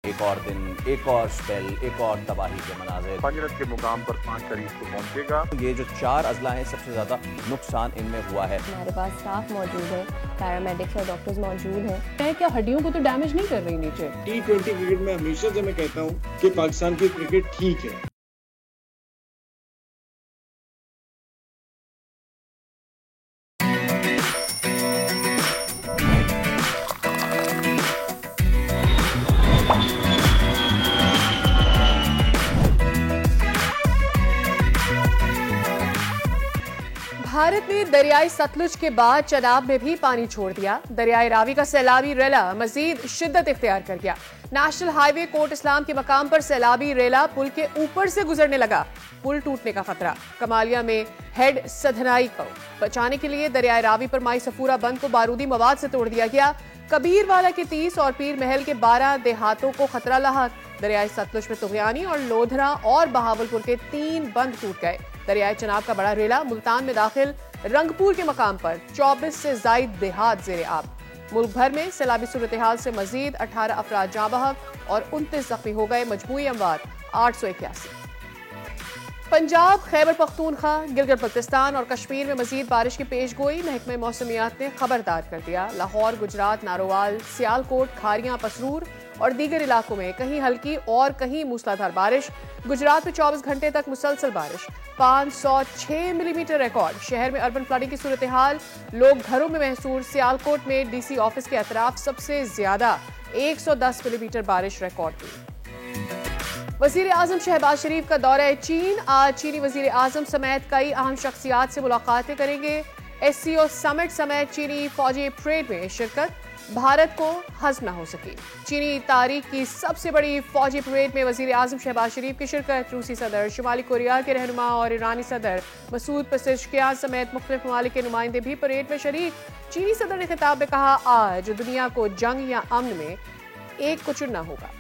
एक और दिन, एक और स्पेल, एक और तबाही के मनाज़िर। फजरत के मुकाम पर 5 तारीख को पहुंचेगा। ये जो 4 अजला हैं, सबसे ज़्यादा नुकसान इनमें हुआ है। हमारे पास स्टाफ मौजूद है, पैरामेडिक्स और डॉक्टर्स मौजूद हैं। क्या हड्डियों को तो डैमेज नहीं कर रही नीचे? T20 क्रिकेट में हमेशा से मैं कहता हूँ कि पाकिस्तान की क्रिकेट ठीक है। भारत ने दरियाई सतलुज के बाद चनाब में भी पानी छोड़ दिया। दरियाई रावी का सैलाबी रेला मजीद शिद्दत इख्तियार कर गया। नेशनल हाईवे कोट इस्लाम के मकाम पर सैलाबी रेला पुल के ऊपर से गुजरने लगा। पुल टूटने का खतरा। कमालिया में हेड सधनाई को बचाने के लिए दरियाई रावी पर माई सफूरा बंद को बारूदी मवाद से तोड़ दिया गया। कबीरवाला के 30 और पीर महल के 12 देहातों को खतरा लाहक। दरियाई सतलुज में तुगयानी और लोधरा और बहावलपुर के 3 बंद टूट गए। दरियाई चनाब का बड़ा रेला मुल्तान में दाखिल रंगपुर के मकाम पर 24 से जायद देहात जेरे आब। मुल्क भर में सैलाबी सूरत हाल से मजीद 18 अफराद जाँ बहक और 29 जख्मी हो गए। मजमूई अमवात 881। पंजाब, खैबर पख्तूनख्वा, गिलगित बल्तिस्तान और कश्मीर में मजीद बारिश की पेशगोई महकमे मौसमियात ने खबरदार कर दिया। लाहौर, गुजरात, नारोवाल, सियालकोट, खारियां, पसरूर और दीगर इलाकों में कहीं हल्की और कहीं मूसलाधार बारिश। गुजरात में 24 घंटे तक मुसलसल बारिश। 506 मिलीमीटर रिकॉर्ड। शहर में अर्बन फ्लडिंग की सूरत हाल, लोग घरों में महसूर। सियालकोट में डीसी ऑफिस के अतराफ सबसे ज्यादा 110 मिलीमीटर बारिश रिकॉर्ड हुई। वजीर आजम शहबाज शरीफ का दौरा चीन। आज चीनी वजीर आजम समेत कई अहम शख्सियात से मुलाकातें करेंगे। SCO समिट समेत चीनी फौजी परेड में शिरकत। भारत को हज़म न हो सकी। चीनी तारीख की सबसे बड़ी फौजी परेड में वजीर आजम शहबाज शरीफ की शिरकत। रूसी सदर, शुमाली कोरिया के रहनुमा और ईरानी सदर मसूद पेज़ेश्कियान समेत मुख्तलिफ ममालिक के नुमाइंदे भी परेड में शरीक। चीनी सदर ने खिताब में कहा, आज दुनिया को जंग या अमन में एक को चुनना होगा।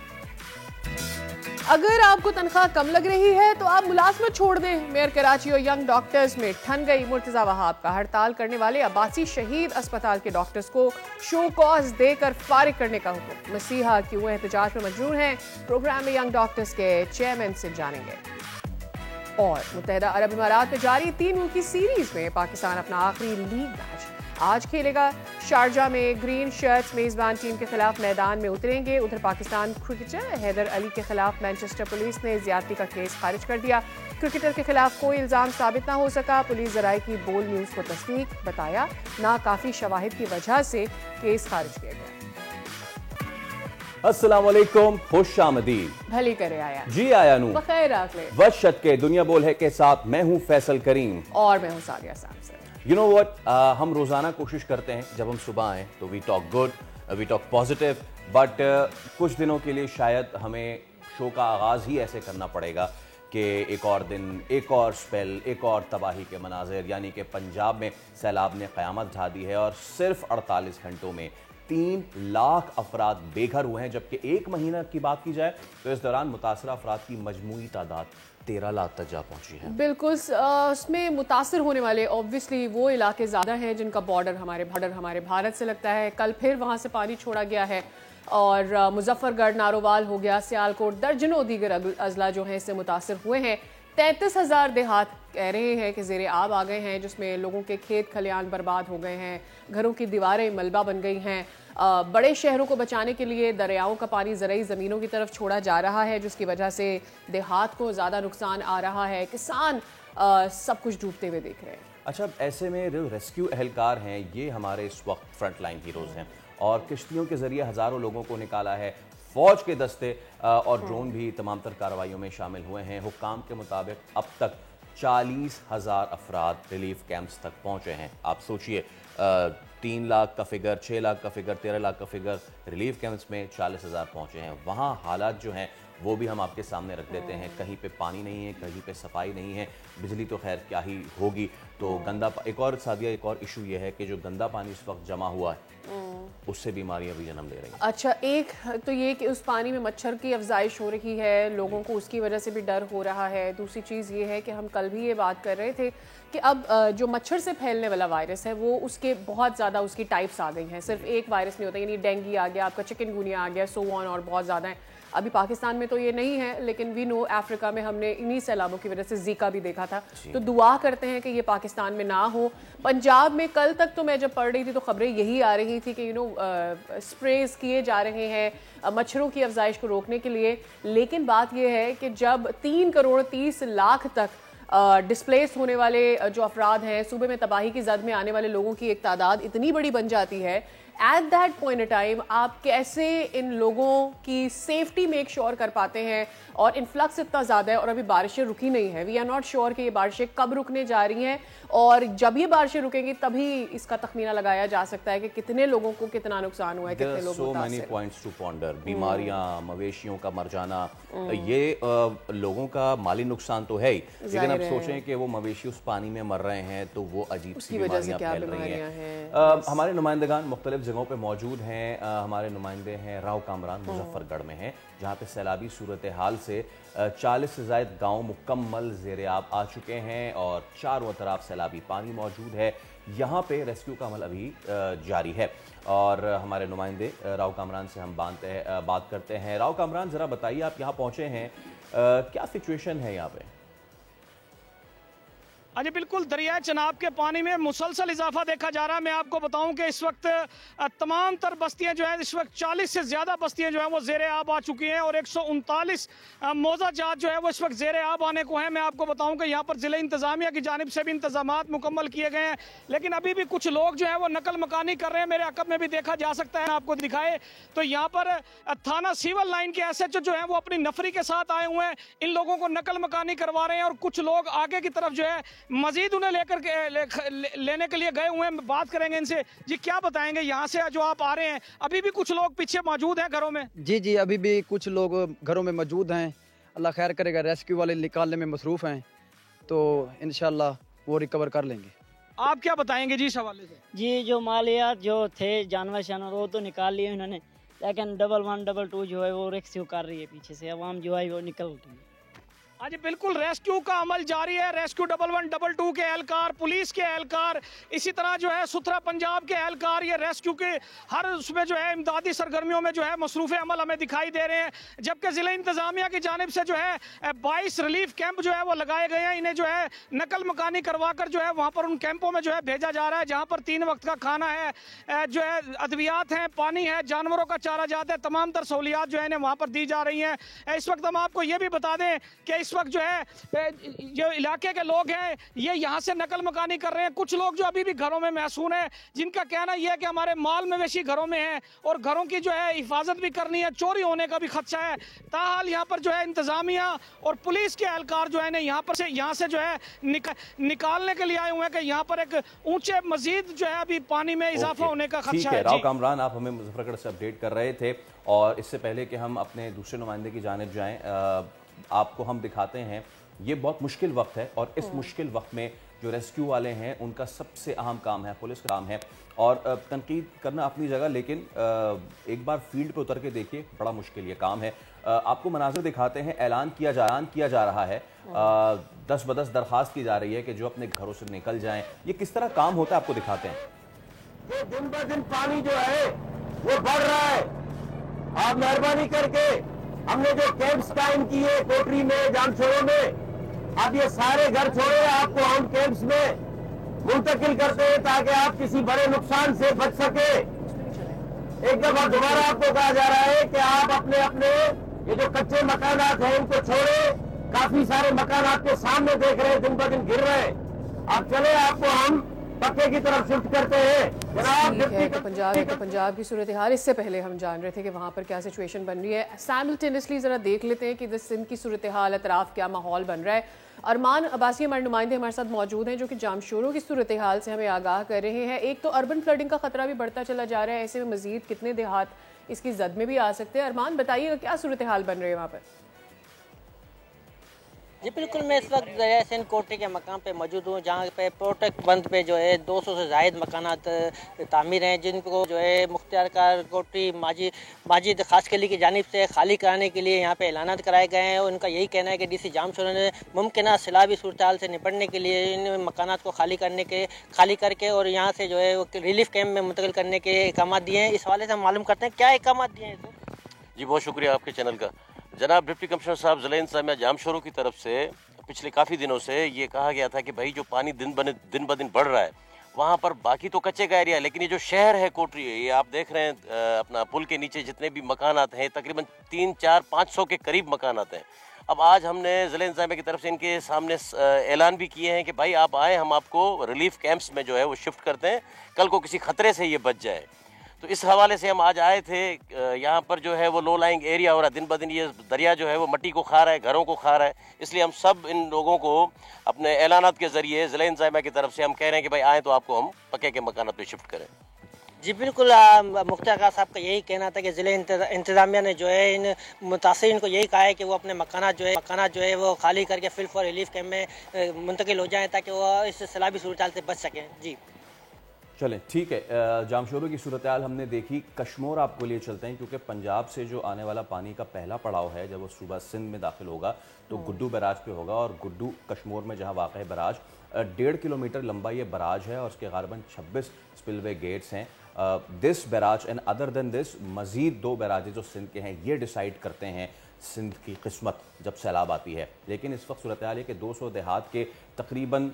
अगर आपको तनख्वाह कम लग रही है तो आप मुलाजमत छोड़ दें। मेयर कराची और यंग डॉक्टर्स में ठन गई मुर्तजा वहाब का हड़ताल करने वाले अब्बासी शहीद अस्पताल के डॉक्टर्स को शो कॉज देकर फारिग करने का हुक्म। मसीहा क्यों एहतजाज में मजबूर हैं, प्रोग्राम में यंग डॉक्टर्स के चेयरमैन से जानेंगे। और मुत्तहिदा अरब इमारात में जारी 3 मुल्की सीरीज में पाकिस्तान अपना आखिरी लीग मैच आज खेलेगा। शारजा में ग्रीन शर्ट्स मेजबान टीम के खिलाफ मैदान में उतरेंगे। उधर पाकिस्तान क्रिकेटर हैदर अली के खिलाफ मैनचेस्टर पुलिस ने ज्यादती का केस खारिज कर दिया। क्रिकेटर के खिलाफ कोई इल्जाम साबित ना हो सका। पुलिस जराये की बोल न्यूज को तस्दीक बताया, ना काफी शवाहिद की वजह से केस खारिज किया गया। अस्सलाम वालेकुम, खुश आमदीद। भली करे आया जी आया नू बखैर आखले। वशत के दुनिया बोल है के साथ मैं हूं फैसल करीम और मैं हूं सादिया साहब से। यू नो व्हाट, हम रोजाना कोशिश करते हैं जब हम सुबह आए तो we talk good, we talk positive, but कुछ दिनों के लिए शायद हमें शो का आगाज ही ऐसे करना पड़ेगा कि एक और दिन, एक और स्पेल, एक और तबाही के मनाजिर। यानी कि पंजाब में सैलाब ने क़यामत ढा दी है और सिर्फ 48 घंटों में 3 लाख अफराद बेघर हुए हैं। जबकि 1 महीना की बात की जाए तो इस दौरान मुतासरा अफराद की मजमूई तादाद 13 लाख तक जा पहुंची है। बिल्कुल, उसमें मुतासर होने वाले ऑब्वियसली वो इलाके ज़्यादा हैं जिनका बॉर्डर हमारे भारत से लगता है। कल फिर वहाँ से पानी छोड़ा गया है और मुजफ्फरगढ़, नारोवाल हो गया, सियालकोट, दर्जनों दीगर अजला जो हैं इससे मुतासर हुए हैं। 33,000 देहात कह रहे हैं कि ज़ेरे आब आ गए हैं, जिसमें लोगों के खेत खलियान बर्बाद हो गए हैं, घरों की दीवारें मलबा बन गई हैं। बड़े शहरों को बचाने के लिए दरियाओं का पानी ज़रई ज़मीनों की तरफ छोड़ा जा रहा है, जिसकी वजह से देहात को ज़्यादा नुकसान आ रहा है। किसान सब कुछ डूबते हुए देख रहे हैं। अच्छा, ऐसे में जो रेस्क्यू एहलकार हैं ये हमारे इस वक्त फ्रंट लाइन हीरोज़ हैं और किश्तियों के ज़रिए हज़ारों लोगों को निकाला है। फ़ौज के दस्ते और ड्रोन भी तमाम तर कार्रवाइयों में शामिल हुए हैं। हुक्काम के मुताबिक अब तक 40,000 अफराद रिलीफ कैंप्स तक पहुँचे हैं। आप सोचिए, 3 लाख का फिगर, 6 लाख का फिगर, 13 लाख का फिगर, रिलीफ कैंप्स में 40,000 पहुँचे हैं। वहाँ हालात जो हैं वो भी हम आपके सामने रख देते हैं। कहीं पे पानी नहीं है, कहीं पे सफाई नहीं है, बिजली तो खैर क्या ही होगी। तो गंदा एक और सादिया, एक और इशू ये है कि जो गंदा पानी इस वक्त जमा हुआ है उससे बीमारियां भी जन्म ले रही हैं। अच्छा, एक तो ये कि उस पानी में मच्छर की अफजाइश हो रही है, लोगों को उसकी वजह से भी डर हो रहा है। दूसरी चीज़ ये है कि हम कल भी ये बात कर रहे थे कि अब जो मच्छर से फैलने वाला वायरस है वो उसके बहुत ज़्यादा उसकी टाइप्स आ गई हैं। सिर्फ एक वायरस नहीं होता, यानी डेंगू आ गया, आपका चिकनगुनिया आ गया, सो ऑन, और बहुत ज़्यादा है। अभी पाकिस्तान में तो ये नहीं है, लेकिन वी नो अफ्रीका में हमने इन्हीं सैलाबों की वजह से जीका भी देखा था। तो दुआ करते हैं कि ये पाकिस्तान में ना हो। पंजाब में कल तक तो मैं जब पढ़ रही थी तो खबरें यही आ रही थी कि स्प्रेज किए जा रहे हैं मच्छरों की अफजाइश को रोकने के लिए, लेकिन बात यह है कि जब 3,30,00,000 तक डिस्प्लेस होने वाले जो अफराद हैं, सूबे में तबाही की जद में आने वाले लोगों की एक तादाद इतनी बड़ी बन जाती है, at that point in time आप कैसे इन लोगों की सेफ्टी मेक श्योर कर पाते हैं? और इन्फ्लक्स इतना ज़्यादा है और अभी बारिशें रुकी नहीं है। वी आर नॉट श्योर कि ये बारिशें कब रुकने जा रही हैं, और जब ये बारिशें रुकेंगी तभी इसका तखमीना लगाया जा सकता है कि कितने लोगों को कितना नुकसान हुआ है, कितने लोग so many points to ponder। बीमारियां, मवेशियों का मर जाना, ये लोगों का माली नुकसान तो है ही, लेकिन अब सोचें कि वो मवेशी उस पानी में मर रहे हैं तो वो अजीब सी बीमारियां फैल रही हैं। हमारे नुमाइंदगान मुख्तलिफ जगहों पर मौजूद हैं। हमारे नुमाइंदे हैं राव कामरान मुजफ्फरगढ़ में हैं, जहाँ पे सैलाबी सूरत हाल से 40 से ज़ायद गाँव मुकम्मल ज़ेर आब आ चुके हैं और चारों तरफ सैलाबी पानी मौजूद है। यहाँ पे रेस्क्यू का अमल अभी जारी है और हमारे नुमाइंदे राव कामरान से हम बात करते हैं। राव कामरान, ज़रा बताइए, आप यहाँ पहुँचे हैं, क्या सिचुएशन है यहाँ पे? अजी बिल्कुल, दरिया चनाब के पानी में मुसलसल इजाफा देखा जा रहा है। मैं आपको बताऊं कि इस वक्त तमाम तर बस्तियां जो है, इस वक्त 40 से ज़्यादा बस्तियां जो है वो ज़ेर आब आ चुकी हैं और 139 मौजा जात जो है वो इस वक्त ज़ेर आब आने को है। मैं आपको बताऊं कि यहाँ पर ज़िले इंतज़ामिया की जानिब से भी इंतजामात मुकम्मल किए गए हैं, लेकिन अभी भी कुछ लोग जो है वो नकल मकानी कर रहे हैं। मेरे अकब में भी देखा जा सकता है, आपको दिखाए तो यहाँ पर थाना सिविल लाइन के SHO जो है वो अपनी नफरी के साथ आए हुए हैं, इन लोगों को नकल मकानी करवा रहे हैं और कुछ लोग आगे की तरफ जो है मजीद उन्हें लेने के लिए गए हुए हैं। बात करेंगे इनसे। जी, क्या बताएंगे, यहाँ से जो आप आ रहे हैं अभी भी कुछ लोग पीछे मौजूद हैं घरों में? जी, अभी भी कुछ लोग घरों में मौजूद हैं। अल्लाह खैर करेगा, रेस्क्यू वाले निकालने में मसरूफ़ हैं, तो इंशाल्लाह वो रिकवर कर लेंगे। आप क्या बताएंगे जी इस हवाले से? जी, जो मालियात जो थे जानवर वो तो निकाल लिए उन्होंने, लेकिन 111, 122 जो है वो रेस्क्यू कर रही है पीछे से, अवाम जो है वो निकल रही है। आज बिल्कुल रेस्क्यू का अमल जारी है। रेस्क्यू 111, 122 के एहलकार, पुलिस के एहलकार, इसी तरह जो है सुथरा पंजाब के एहलकार, ये रेस्क्यू के हर उसमें जो है इमदादी सरगर्मियों में जो है मसरूफ़ अमल हमें दिखाई दे रहे हैं। जबकि ज़िला इंतज़ामिया की जानिब से जो है 22 रिलीफ कैंप जो है वो लगाए गए हैं। इन्हें जो है नकल मकानी करवा कर जो है वहाँ पर उन कैंपों में जो है भेजा जा रहा है, जहाँ पर 3 वक्त का खाना है, जो है अद्वियात हैं, पानी है, जानवरों का चारा जात है, तमाम तर सहूलियात जो है इन्हें वहाँ पर दी जा रही हैं। इस वक्त हम आपको ये भी बता दें कि इस वक्त जो है जो इलाके के लोग हैं ये यहाँ से नकल मकानी कर रहे हैं। कुछ लोग जो अभी भी घरों में महसून है, जिनका कहना यह है कि हमारे माल मवेशी घरों में है और घरों की जो है हिफाजत भी करनी है, चोरी होने का भी खदशा है। ताहाल यहाँ पर जो है इंतजामिया और पुलिस के एहलकार जो है यहाँ से जो है निकालने के लिए आए हुए हैं कि यहाँ पर एक ऊंचे मजीद जो है अभी पानी में इजाफा होने का खदशा है। राव कामरान, आप हमें मुजफ्फरगढ़ से अपडेट कर रहे थे और इससे पहले कि हम अपने दूसरे नुमाइंदे की जानिब जाएं, आपको हम दिखाते हैं ये बहुत मुश्किल वक्त है और इस मुश्किल वक्त में जो रेस्क्यू वाले हैं उनका सबसे अहम काम है, पुलिस का काम है। और तनकीद करना अपनी जगह, लेकिन एक बार फील्ड पे उतर के देखिए, बड़ा मुश्किल ये काम है। आपको मनाज़िर दिखाते हैं। ऐलान किया जा रहा है, 10 ब 10 दरख्वास्त की जा रही है कि जो अपने घरों से निकल जाएं। ये किस तरह काम होता है आपको दिखाते हैं। दिन ब दिन पानी जो है वो बढ़ रहा है। आप मेहरबानी करके हमने जो कैंप्स कायम किए कोटरी में, जामशोरों में, अब ये सारे घर छोड़े आपको हम कैंप्स में मुंतकिल करते हैं ताकि आप किसी बड़े नुकसान से बच सके। एक दफा दोबारा आपको कहा जा रहा है कि आप अपने अपने ये जो कच्चे मकानात हैं इनको छोड़े। काफी सारे मकान आपके सामने देख रहे हैं, दिन ब दिन गिर रहे हैं। आप चले, आपको हम पक्के की तरफ शिफ्ट करते हैं। तो पंजाब की सूरत हाल इससे पहले हम जान रहे थे कि वहाँ पर क्या सिचुएशन बन रही है। साइमल्टेनियसली ज़रा देख लेते हैं कि सिंध की सूरत हाल, अतराफ क्या माहौल बन रहा है। अरमान अब्बासी हमारे नुमाइंदे हमारे साथ मौजूद हैं जो कि जामशोरों की सूरत हाल से हमें आगाह कर रहे हैं। एक तो अर्बन फ्लडिंग का खतरा भी बढ़ता चला जा रहा है, ऐसे में मजीद कितने देहात इसकी जद में भी आ सकते हैं। अरमान, बताइएगा क्या सूरत हाल बन रही है वहाँ पर? जी बिल्कुल, मैं इस वक्त दरिया सिंध कोटरी के मकाम पे मौजूद हूँ, जहाँ पे प्रोटेक्ट बंद पे जो है 200 से ज़ायद मकानात तामीर हैं, जिनको जो है मुख्तियारकार कोटरी माजिद खास कली की जानिब से खाली कराने के लिए यहाँ पे ऐलानात कराए गए हैं। उनका यही कहना है कि DC जामशोरों ने मुमकिन सैलाबी सूरत हाल से निपटने के लिए इन मकानात को खाली करके और यहाँ से जो है वो रिलीफ कैंप में मुंतकिल करने के अहकाम दिए हैं। इस हवाले से हम मालूम करते हैं क्या अहकाम दिए हैं। जी बहुत शुक्रिया आपके चैनल का। जनाब डिप्टी कमिश्नर साहब, ज़िला इंतज़ामिया जामशोरों की तरफ से पिछले काफ़ी दिनों से ये कहा गया था कि भाई जो पानी दिन ब दिन बढ़ रहा है वहाँ पर, बाकी तो कच्चे का एरिया है, लेकिन ये जो शहर है कोटरी, ये आप देख रहे हैं अपना पुल के नीचे जितने भी मकान आते हैं, तकरीबन 300-400-500 के करीब मकान आते हैं। अब आज हमने ज़िला इंतज़ामिया की तरफ से इनके सामने ऐलान भी किए हैं कि भाई आप आए, हम आपको रिलीफ कैंप्स में जो है वो शिफ्ट करते हैं, कल को किसी खतरे से ये बच जाए। तो इस हवाले से हम आज आए थे। यहाँ पर जो है वो लो लाइंग एरिया हो रहा है, दिन ब दिन ये दरिया जो है वो मिट्टी को खा रहा है, घरों को खा रहा है। इसलिए हम सब इन लोगों को अपने ऐलानात के ज़रिए ज़िला इंतज़ामिया की तरफ से हम कह रहे हैं कि भाई आए तो आपको हम पक्के के मकान पे शिफ्ट करें। जी बिल्कुल, मुख्तार खान साहब का यही कहना था कि ज़िला इंतज़ामिया ने जो है इन मुतासिरीन को यही कहा है कि वो अपने मकाना जो है वो खाली करके फिल फॉर रिलीफ कैम्प में मुंतकिल हो जाएँ ताकि वो इस सैलाबी सूरत से बच सकें। जी चलें, ठीक है। जामशोरों की सूरत हाल हमने देखी। कश्मीर आपको लिए चलते हैं, क्योंकि पंजाब से जो आने वाला पानी का पहला पड़ाव है, जब वो सुबह सिंध में दाखिल होगा तो गुड्डू बैराज पे होगा, और गुड्डू कश्मीर में जहां वाक़ है बराज 1.5 किलोमीटर लंबा ये बराज है, और उसके गालिबन 26 स्पिलवे गेट्स हैं। This barrage and other than this मज़ीद 2 बैराजेज जो सिंध के हैं, ये डिसाइड करते हैं सिंध की किस्मत जब सैलाब आती है। लेकिन इस वक्त सूरत हाल है कि 200 देहात के तकरीबन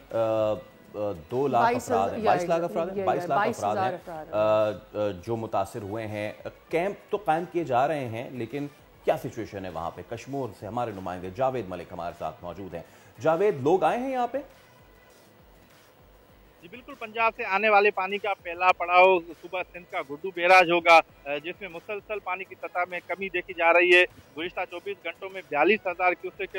2 लाख अफराद हैं, 22 लाख अफराद हैं, 22 लाख अफराद हैं जो मुतासिर हुए हैं। कैंप तो कायम किए जा रहे हैं, लेकिन क्या सिचुएशन है वहाँ पे? कश्मीर से हमारे नुमाइंदे जावेद मलिक हमारे साथ मौजूद हैं। जावेद, लोग आए हैं यहाँ पे? जी बिल्कुल, पंजाब से आने वाले पानी का पहला पड़ाव सुबह सिंध का गुड्डू बैराज होगा, जिसमें मुसलसल पानी की सतह में कमी देखी जा रही है। गुज़िश्ता 24 घंटों में 42,000 क्यूसेक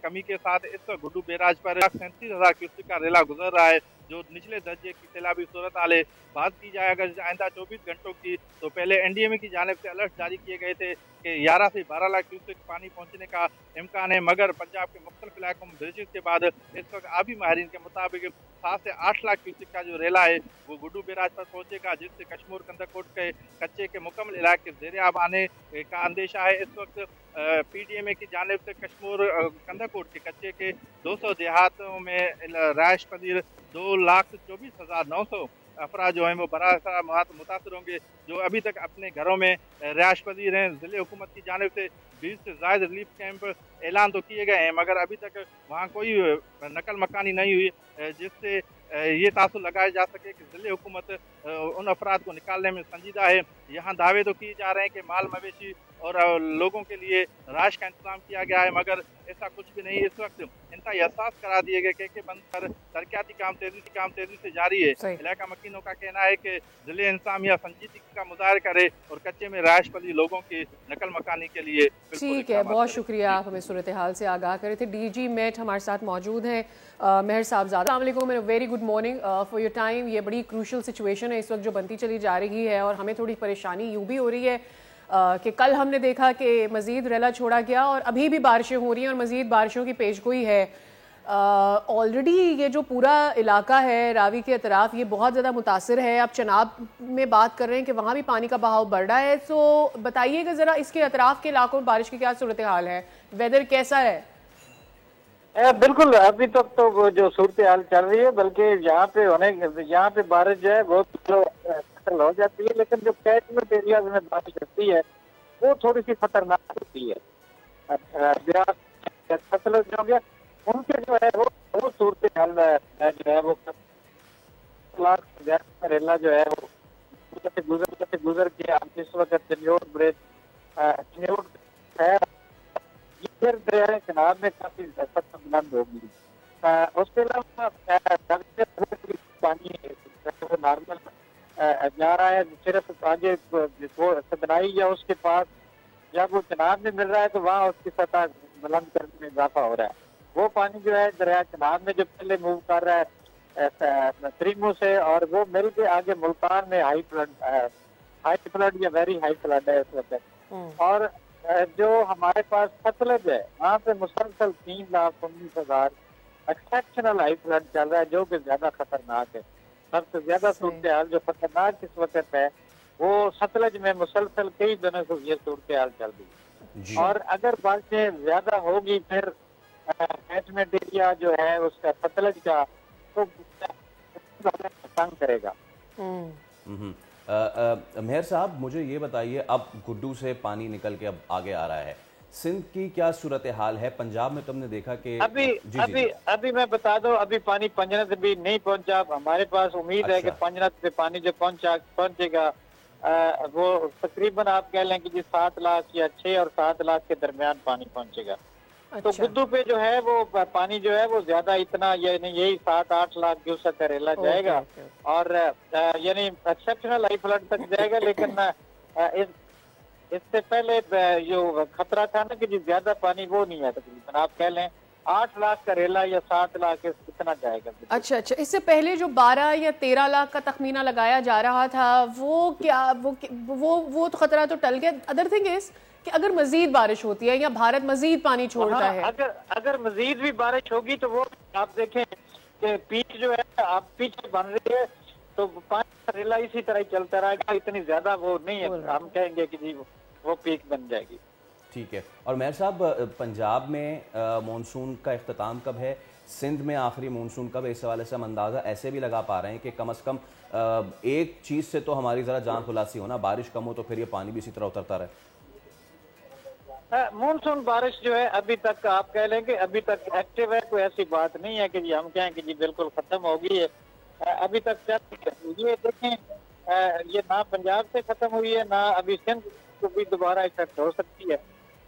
कमी के साथ इस वक्त गुड्डू बैराज पर 37,000 क्यूसेक का रेला गुजर रहा है, जो निचले दर्जे की सैलाबी सूरत हाल है। बात की जाए अगर आइंदा 24 घंटों की, तो पहले एनडीएमए की जानिब से अलर्ट जारी किए गए थे कि 11 से 12 लाख क्यूसेक पानी पहुंचने का इम्कान है, मगर पंजाब के मुख्तलिफ इलाकों में बारिश के बाद इस वक्त आबी माहिरीन के मुताबिक 7 से 8 लाख क्यूसेक का जो रेला है वो गुड्डू बैराज पर पहुंचेगा, जिससे कश्मीर कंदकोट के कच्चे के मुकम्मल इलाके ज़ेर आब आने का अंदेशा है। इस वक्त पीडीएमए की जानिब से कश्मीर कंदकोट के कच्चे के 200 देहातों में राइश पजीर 2,24,900 अफराद जो हैं वो बड़ा मुतासर होंगे, जो अभी तक अपने घरों में रिहाइश पजीर हैं। ज़िले हुकूमत की जानिब से 20 से ज़ायद रिलीफ कैंप ऐलान तो किए गए हैं, मगर अभी तक वहाँ कोई नकल मकानी नहीं हुई, जिससे ये तासुर लगाया जा सके कि ज़िले हुकूमत उन अफराद को निकालने में संजीदा है। यहाँ दावे तो किए जा रहे हैं कि माल मवेशी और लोगों के लिए राश का इंतजाम किया गया है, मगर ऐसा कुछ भी नहीं। इस वक्त इंतहाई एहसास करा दिए गए के बंद पर तरक्याती काम तेजी से जारी है। इलाका मकीनों का कहना है कि ज़िले इंतजामिया संजीदगी का मुजाहिरा करे और कच्चे में राश पजी लोगों की नकल मकानी के लिए। ठीक है, बहुत शुक्रिया, आप हमें सूरत हाल से आगाह करे थे। डीजी मेट हमारे साथ मौजूद हैं, मेहर साहबजादा। अस्सलाम वालेकुम, very good morning for your time. ये बड़ी क्रूशल सिचुएशन है इस वक्त जो बनती चली जा रही है, और हमें थोड़ी परेशानी यूँ भी हो रही है कि कल हमने देखा कि मज़ीद रेला छोड़ा गया और अभी भी बारिशें हो रही हैं और मज़ीद बारिशों की पेशगोई है। ऑलरेडी ये जो पूरा इलाका है रावी के अतराफ, ये बहुत ज़्यादा मुतासर है। आप चनाब में बात कर रहे हैं कि वहाँ भी पानी का बहाव बढ़ रहा है, तो बताइएगा ज़रा इसके अतराफ के इलाकों में बारिश की क्या सूरत हाल है, वेदर कैसा है? बिल्कुल, अभी तक तो जो सूरत हाल चल रही है, बल्कि यहाँ पे बारिश जो है बहुत हो जाती है, लेकिन जो कैचमेंट एरिया में बारिश होती है वो थोड़ी सी खतरनाक होती है। फसल जो है उनके जो है वो सूरत हाल जो है वो रेला जो है वो गुजर के आप इस वक्त है, फिर दरिया चनाब में काफी बुलंद होगी। उसके अलावा पानी नॉर्मल जा रहा है, सिर्फ आगे सदनाई या उसके पास जब वो चनाब में मिल रहा है तो वहाँ उसकी सतह बुलंद करने में इजाफा हो रहा है। वो पानी जो है दरिया चनाब में जो पहले मूव कर रहा है त्रिमू से, और वो मिल के आगे मुल्तान में हाई फ्लड या वेरी हाई फ्लड है इस वक्त। और जो हमारे पास सतलज है वहाँ पे मुसलसल 3,19,000 एक्सेप्शनल हाई फ्लड चल रहा है, जो कि ज्यादा खतरनाक है। सबसे ज्यादा सूरत हाल जो खतरनाक इस वक्त है वो सतलज में मुसलसल कई दिनों से ये सूरत हाल चल रही है, और अगर बारिशें ज्यादा होगी फिर कैचमेंट एरिया जो है उसका सतलज का तो तंग करेगा। मेहर साहब, मुझे ये बताइए, अब गुड्डू से पानी निकल के अब आगे आ रहा है, सिंध की क्या सूरत हाल है? पंजाब में तुमने देखा कि अभी मैं बता दूं, अभी पानी पंजनत भी नहीं पहुंचा। हमारे पास उम्मीद है कि पंजनत पे पानी जो पहुंचेगा वो तकरीबन आप कह लें कि जी 7 लाख या 6 और 7 लाख के दरमियान पानी पहुंचेगा। तो गुड्डू पे जो है वो पानी जो है वो ज्यादा इतना यही 7-8 लाख क्यूसेक करेला जाएगा और यानी एक्सेप्शनल हाई फ्लड तक जाएगा। लेकिन इससे पहले जो खतरा था ना कि जी ज्यादा पानी, वो नहीं है तकरीबन आप कह लें 8 लाख करेला या 7 लाख इतना जाएगा। अच्छा, इससे पहले जो 12 या 13 लाख का तखमीना लगाया जा रहा था वो क्या वो तो खतरा तो टल गया। अदर थिंग इज कि अगर मजीद बारिश होती है या भारत मजीद पानी छोड़ता है, अगर मजीद भी बारिश होगी तो वो आप देखें कि पीच जो है आप पीछे बन रही है तो पानी करेला इसी तरह चलता रहेगा। इतनी ज्यादा वो नहीं है, हम कहेंगे कि जी वो पीक बन जाएगी। ठीक है। और मेहर साहब, पंजाब में मानसून का इख्तिताम कब है? सिंध में आखिरी मानसून कब है? इस हवाले से हम अंदाज़ा ऐसे भी लगा पा रहे हैं कि कम से कम एक चीज़ से तो हमारी ज़रा जान खुलासी हो ना, बारिश कम हो तो फिर ये पानी भी इसी तरह उतरता रहे। मानसून बारिश जो है अभी तक आप कह लें कि अभी तक एक्टिव है, कोई ऐसी बात नहीं है कि जी हम कहें कि जी बिल्कुल खत्म हो गई है। अभी तक ये देखें, ये ना पंजाब से खत्म हुई है ना अभी सिंध को भी दोबारा इफेक्ट हो सकती है।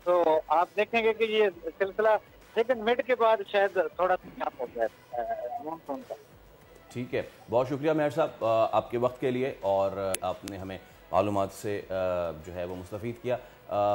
तो आप देखेंगे कि ये सिलसिला लेकिन मिड के बाद शायद थोड़ा कम हो जाए मानसून का। ठीक है, बहुत शुक्रिया मेहर साहब आपके वक्त के लिए, और आपने हमें मालूमात से जो है वो मुस्तफ़ीद किया।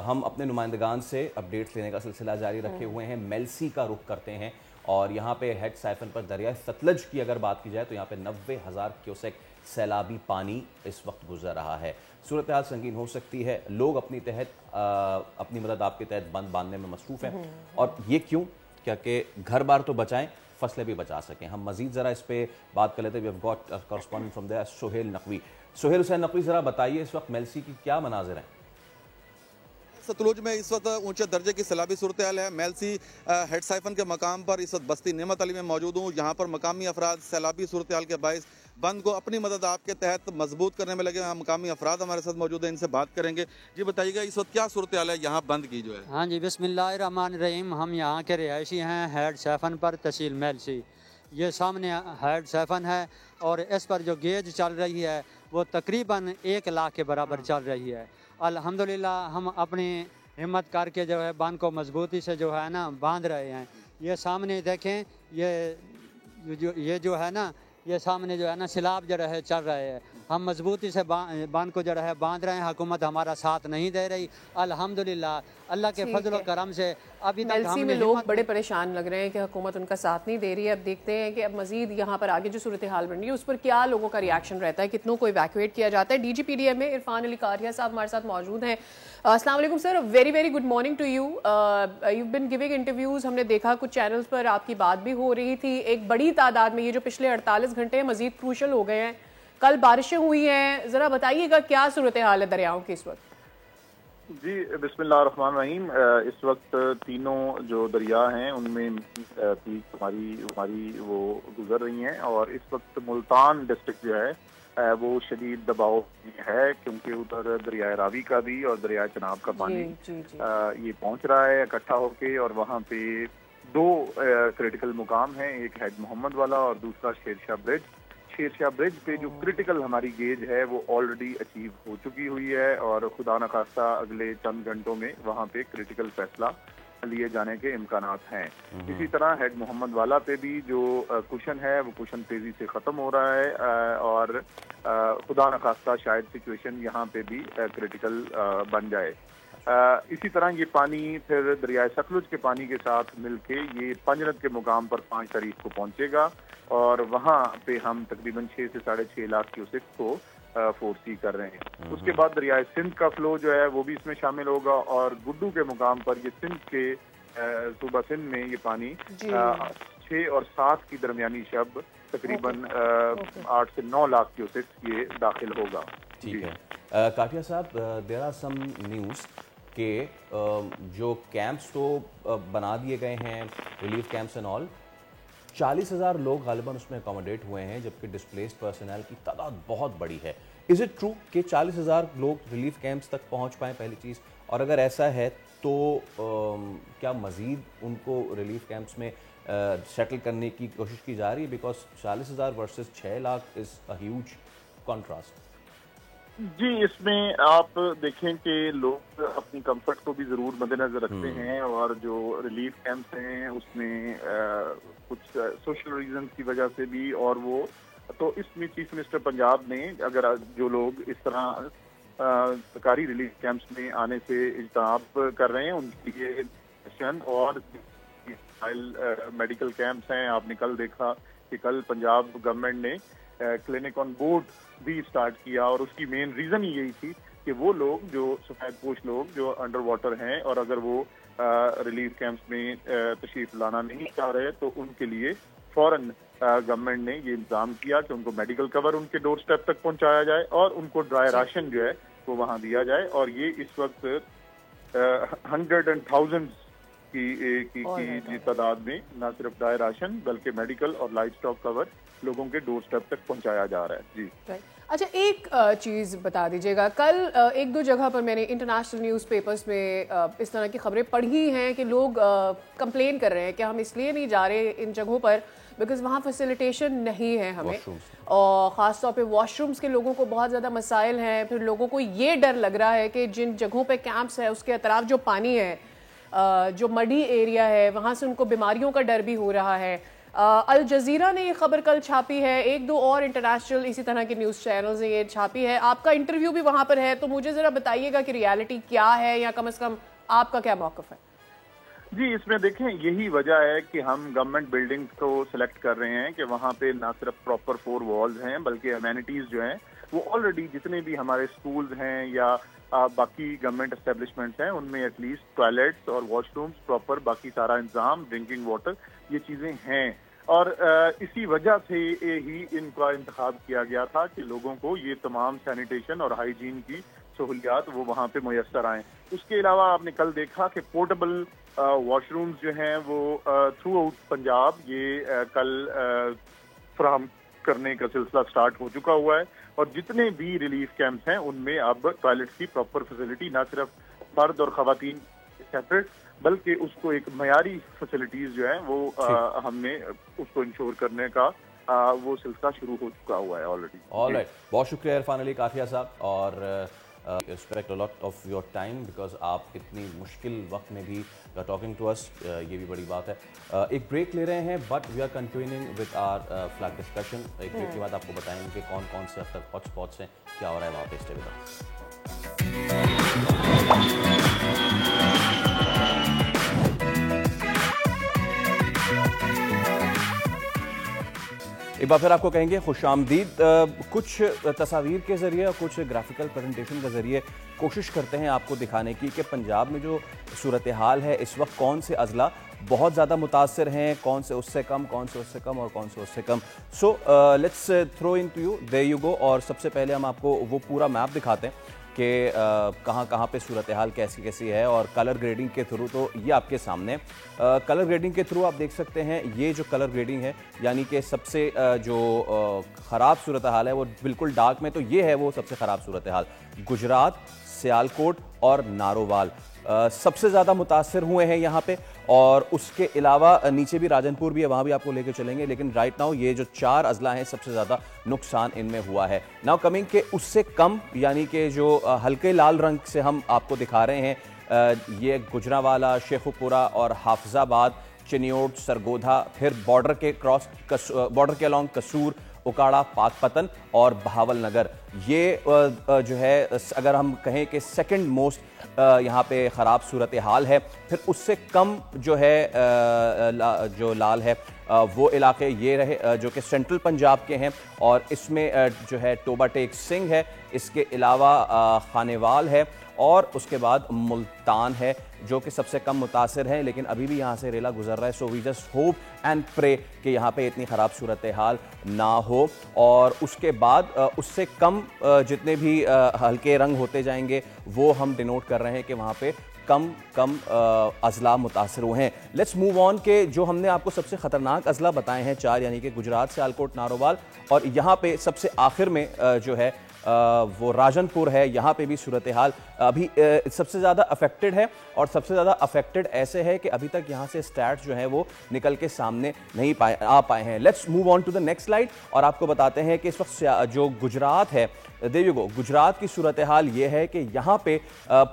हम अपने नुमाइंदगान से अपडेट्स लेने का सिलसिला जारी रखे हुए हैं। मेल्सी का रुख करते हैं और यहाँ पे हेड साइफन पर दरिया सतलज की अगर बात की जाए तो यहाँ पे 90,000 क्यूसेक सैलाबी पानी इस वक्त गुजर रहा है। सूरत हाल संगीन हो सकती है। लोग अपनी मदद आपके तहत बंद बांधने में मसरूफ़ हैं, और ये क्यों? क्योंकि घर बार तो बचाएं, फसलें भी बचा सकें। हम मजीद ज़रा इस पर बात कर लेते हैं। We have got correspondent from there, Sohail Naqvi. Sohail Hussain Naqvi, ज़रा बताइए इस वक्त मेल्सी की क्या मनाजिर हैं? सतलुज में इस वक्त ऊंचे दर्जे की सैलाबी सूरत हाल है। मेल्सी हेड साइफन के मकाम पर इस वक्त बस्ती नेमत अली में मौजूद हूँ। यहाँ पर मकामी अफराद सैलाबी सूरत हाल के बायस बंद को अपनी मदद आपके तहत मजबूत करने में लगे हैं। मकामी अफराद हमारे साथ मौजूद हैं, इनसे बात करेंगे। जी बताइएगा इस वक्त क्या सूरत हाल है यहाँ बंद की जो है? हाँ जी, बिस्मिल्लाहिर्रहमानिर्रहीम। हम यहाँ के रिहायशी हैं हेड साइफन पर, तहसील मेल्सी। ये सामने हेड साइफन है और इस पर जो गेज चल रही है वो तकरीबन 1 लाख के बराबर चल रही है। अल्हम्दुलिल्लाह हम अपनी हिम्मत करके जो है बांध को मजबूती से जो है ना बांध रहे हैं। ये सामने देखें, ये जो है ना, ये सामने जो है ना सिलाब जो है चल रहे हैं। हम मजबूती से बांध को जो है बांध रहे हैं। हुकूमत हमारा साथ नहीं दे रही। अल्हम्दुलिल्लाह अल्लाह के फजल और करम से अभी तक मेल्सी में लोग बड़े परेशान लग रहे हैं कि हुकूमत उनका साथ नहीं दे रही है। अब देखते हैं कि अब मजीद यहाँ पर आगे जो सूरत हाल बन रही है उस पर क्या लोगों का रिएक्शन रहता है, कितनों को इवैक्यूएट किया जाता है। DGPDM में इरफान अली कारिया साहब हमारे साथ मौजूद हैं। अस्सलाम वालेकुम sir, very very good morning to you. You been giving interviews, हमने देखा कुछ चैनल्स पर आपकी बात भी हो रही थी। एक बड़ी तादाद में ये जो पिछले 48 घंटे मजीद क्रूशल हो गए हैं, कल बारिशें हुई हैं, ज़रा बताइएगा क्या सूरत हाल है दरियाओं की इस वक्त? जी बिस्मिल्लाहिर्रहमानिर्रहीम। इस वक्त तीनों जो दरिया हैं उनमें पीक हमारी वो गुजर रही हैं, और इस वक्त मुल्तान डिस्ट्रिक्ट जो है वो शदीद दबाव है, क्योंकि उधर दरिया रावी का भी और दरिया चनाब का पानी ये पहुंच रहा है इकट्ठा होके, और वहाँ पे 2 क्रिटिकल मुकाम हैं, एक हेड मोहम्मद वाला और दूसरा शेरशाह ब्रिज। शेरशाह ब्रिज पे जो क्रिटिकल हमारी गेज है वो ऑलरेडी अचीव हो चुकी हुई है, और खुदा न खास्ता अगले चंद घंटों में वहाँ पे क्रिटिकल फैसला लिए जाने के इम्कानात हैं। इसी तरह हेड मोहम्मद वाला पे भी जो कुशन है वो कुशन तेजी से ख़त्म हो रहा है, और खुदा न खास्ता शायद सिचुएशन यहाँ पे भी क्रिटिकल बन जाए। इसी तरह ये पानी फिर दरियाए सतलुज के पानी के साथ मिलके ये पंजरत के मुकाम पर 5 तारीख को पहुंचेगा, और वहाँ पे हम तकरीबन 6 से 6.5 लाख क्यूसेक को फोर्सी कर रहे हैं। उसके बाद दरियाए सिंध का फ्लो जो है वो भी इसमें शामिल होगा, और गुड्डू के मुकाम पर ये सिंध के सूबा सिंध में ये पानी 6 और 7 की दरमियानी शब तकरीबन 8 से 9 लाख क्यूसेक ये दाखिल होगा। ठीक है काफिया साहब, देयर आर सम न्यूज़ के जो कैंप्स तो बना दिए गए हैं, रिलीफ कैंप्स एंड ऑल, 40,000 लोग गालिबन उसमें अकोमोडेट हुए हैं, जबकि डिस्प्लेस्ड पर्सनल की तादाद बहुत बड़ी है। इज़ इट ट्रू कि 40,000 लोग रिलीफ कैंप्स तक पहुंच पाएँ, पहली चीज़, और अगर ऐसा है तो क्या मज़ीद उनको रिलीफ कैंप्स में सेटल करने की कोशिश की जा रही है? Because 40,000 versus 6 lakh is a huge contrast. जी, इसमें आप देखें कि लोग अपनी कंफर्ट को भी ज़रूर मद्देनजर रखते हैं, और जो रिलीफ कैंप्स हैं उसमें कुछ सोशल रीजन की वजह से भी, और वो तो इसमें चीफ मिनिस्टर पंजाब ने अगर जो लोग इस तरह सरकारी रिलीफ कैंप्स में आने से इज्तनाब कर रहे हैं उनके लिए और मेडिकल कैंप्स हैं। आपने कल देखा कि कल पंजाब गवर्नमेंट ने क्लिनिक ऑन बोर्ड भी स्टार्ट किया, और उसकी मेन रीजन ही यही थी कि वो लोग जो सफेद पोश लोग जो अंडर वाटर हैं और अगर वो रिलीफ कैंप्स में तशरीफ लाना नहीं चाह रहे तो उनके लिए फौरन गवर्नमेंट ने ये इंतजाम किया कि उनको मेडिकल कवर उनके डोर स्टेप तक पहुंचाया जाए और उनको ड्राई राशन जो है वो वहां दिया जाए। और ये इस वक्त 100 and thousands की तादाद में न सिर्फ ड्राई राशन बल्कि मेडिकल और लाइफ स्टॉक कवर लोगों के डोर स्टेप तक पहुंचाया जा रहा है। जी अच्छा, एक चीज़ बता दीजिएगा, कल एक दो जगह पर मैंने इंटरनेशनल न्यूज़पेपर्स में इस तरह की खबरें पढ़ी हैं कि लोग कंप्लेन कर रहे हैं कि हम इसलिए नहीं जा रहे इन जगहों पर बिकॉज वहाँ फैसिलिटेशन नहीं है हमें, और ख़ास तौर पे वॉशरूम्स के लोगों को बहुत ज़्यादा मसाइल हैं। फिर लोगों को ये डर लग रहा है कि जिन जगहों पे कैंप्स है उसके अतराफ जो पानी है, जो मडी एरिया है, वहाँ से उनको बीमारियों का डर भी हो रहा है। अल जज़ीरा ने ये खबर कल छापी है, एक दो और इंटरनेशनल इसी तरह के न्यूज़ चैनल्स ने ये छापी है, आपका इंटरव्यू भी वहाँ पर है, तो मुझे ज़रा बताइएगा कि रियलिटी क्या है, या कम से कम आपका क्या मौक़िफ़ है? जी, इसमें देखें यही वजह है कि हम गवर्नमेंट बिल्डिंग्स को सिलेक्ट कर रहे हैं कि वहाँ पे ना सिर्फ प्रॉपर 4 वॉल्स हैं बल्कि अमेनिटीज़ जो हैं वो ऑलरेडी जितने भी हमारे स्कूल्स हैं या बाकी गवर्नमेंट एस्टेब्लिशमेंट्स हैं उनमें एटलीस्ट टॉयलेट्स और वॉशरूम्स प्रॉपर, बाकी सारा इंतजाम, ड्रिंकिंग वाटर, ये चीज़ें हैं। और इसी वजह से ही इनका इंतखाब किया गया था कि लोगों को ये तमाम सैनिटेशन और हाइजीन की सहूलियात वो वहाँ पे मुयस्सर आएँ। उसके अलावा आपने कल देखा कि पोर्टेबल वॉशरूम्स जो हैं वो थ्रू आउट पंजाब ये कल फराहम करने का सिलसिला स्टार्ट हो चुका हुआ है, और जितने भी रिलीफ कैंप्स हैं उनमें अब टॉयलेट्स की प्रॉपर फैसिलिटी ना सिर्फ मर्द और खवातीन सेपरेट बल्कि उसको एक मयारी फैसिलिटीज जो है वो हमने उसको इंश्योर करने का वो सिलसिला शुरू हो चुका हुआ है ऑलरेडी। ऑलराइट, बहुत शुक्रिया इरफान अली काफिया साहब, और respect a lot of your time because आप इतनी मुश्किल वक्त में भी टॉकिंग टू अस, ये भी बड़ी बात है। एक ब्रेक ले रहे हैं but we are continuing with our flag discussion. एक ब्रेक के बाद आपको बताएंगे कि कौन कौन से अब तक हॉटस्पॉट्स हैं, क्या हो रहा है वहाँ पे। स्टे विद अस। एक बार फिर आपको कहेंगे खुशामदीद। कुछ तस्वीर के ज़रिए और कुछ ग्राफिकल प्रेजेंटेशन के ज़रिए कोशिश करते हैं आपको दिखाने की कि पंजाब में जो सूरत हाल है इस वक्त, कौन से अजला बहुत ज़्यादा मुतासर हैं, कौन से उससे कम, कौन से उससे कम और कौन से उससे कम। So let's throw in to you, there you go. और सबसे पहले हम आपको वो पूरा मैप दिखाते हैं कि कहाँ कहाँ पे सूरत हाल कैसी कैसी है, और कलर ग्रेडिंग के थ्रू तो ये आपके सामने। कलर ग्रेडिंग के थ्रू आप देख सकते हैं ये जो कलर ग्रेडिंग है, यानी कि सबसे जो ख़राब सूरत हाल है वो बिल्कुल डार्क में, तो ये है वो सबसे ख़राब सूरत हाल। गुजरात, सियालकोट और नारोवाल सबसे ज़्यादा मुतासर हुए हैं यहाँ पे, और उसके अलावा नीचे भी राजनपुर भी है, वहाँ भी आपको लेके चलेंगे। लेकिन राइट नाउ ये जो 4 अजला हैं सबसे ज़्यादा नुकसान इनमें हुआ है। नाउ कमिंग के उससे कम, यानी कि जो हल्के लाल रंग से हम आपको दिखा रहे हैं, ये गुजरावाला, शेखुपुरा और हाफिजाबाद, चिन्योट, सरगोधा, फिर बॉर्डर के अलॉन्ग कसूर, उकाड़ा, पाकपतन और बहावल नगर। ये जो है अगर हम कहें कि सेकंड मोस्ट यहाँ पे ख़राब सूरत हाल है। फिर उससे कम जो है जो लाल है वो इलाके ये रहे जो कि सेंट्रल पंजाब के हैं, और इसमें जो है टोबा टेक सिंह है, इसके अलावा खानेवाल है, और उसके बाद मुल्तान है जो कि सबसे कम मुतासर है, लेकिन अभी भी यहाँ से रेला गुजर रहा है। So we just hope and pray कि यहाँ पे इतनी ख़राब सूरत हाल ना हो। और उसके बाद उससे कम जितने भी हल्के रंग होते जाएंगे वो हम डिनोट कर रहे हैं कि वहाँ पे कम अजला मुतासर हुए हैं। लेट्स मूव ऑन के जो हमने आपको सबसे ख़तरनाक अजला बताए हैं 4, यानी कि गुजरात, सियालकोट, नारोवाल, और यहाँ पे सबसे आखिर में जो है वो राजनपुर है, यहाँ पे भी सूरत हाल अभी सबसे ज़्यादा अफेक्टेड है और सबसे ज़्यादा अफेक्टेड ऐसे है कि अभी तक यहाँ से स्टैट्स जो हैं वो निकल के सामने नहीं आ पाए हैं। Let's move on to the next slide और आपको बताते हैं कि इस वक्त जो गुजरात है, देयर यू गो, गुजरात की सूरत हाल ये है कि यहाँ पे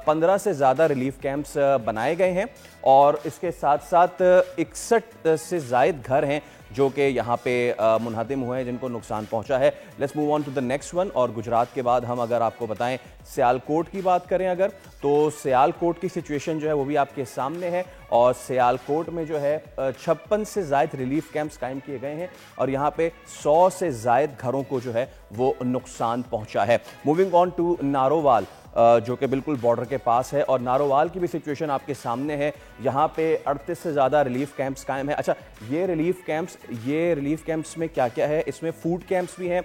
15 से ज़्यादा रिलीफ कैंप्स बनाए गए हैं और इसके साथ साथ 61 से ज़ायद घर हैं जो कि यहाँ पे मुनहदिम हुए हैं, जिनको नुकसान पहुँचा है। Let's move on to the next one. और गुजरात के बाद हम अगर आपको बताएं सियालकोट की बात करें अगर, तो सियालकोट की सिचुएशन जो है वो भी आपके सामने है और सियालकोट में जो है 56 से ज़ायद रिलीफ कैंप्स कायम किए गए हैं और यहाँ पे 100 से ज़ायद घरों को जो है वो नुकसान पहुँचा है। मूविंग ऑन टू नारोवाल जो कि बिल्कुल बॉर्डर के पास है और नारोवाल की भी सिचुएशन आपके सामने है। यहाँ पे 38 से ज़्यादा रिलीफ कैंप्स कायम है। अच्छा, ये रिलीफ कैंप्स में क्या क्या है, इसमें फूड कैंप्स भी हैं,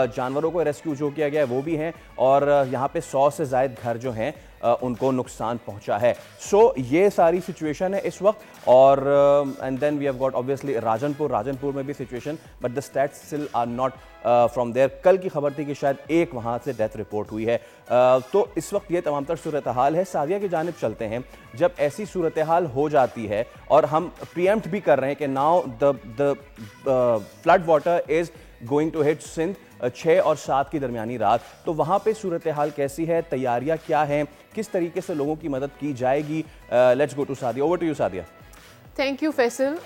जानवरों को रेस्क्यू जो किया गया है वो भी हैं और यहाँ पे 100 से ज़ायद घर जो हैं उनको नुकसान पहुंचा है। सो ये सारी सिचुएशन है इस वक्त और and then we have got obviously Rajanpur में भी situation, but the stats still are not from there. कल की खबर थी कि शायद एक वहां से डेथ रिपोर्ट हुई है। तो इस वक्त ये तमाम तर सूरत हाल है। सादिया की जानिब चलते हैं। जब ऐसी सूरत हाल हो जाती है और हम प्रीएम्प्ट भी कर रहे हैं कि now the flood water is going to hit Sindh 6 और 7 की दरमियानी रात, तो वहाँ पे सूरत हाल कैसी है, तैयारियाँ क्या हैं, किस तरीके से लोगों की मदद की जाएगी? Let's go to Sadia. Over to you Sadia. Thank you Faisal.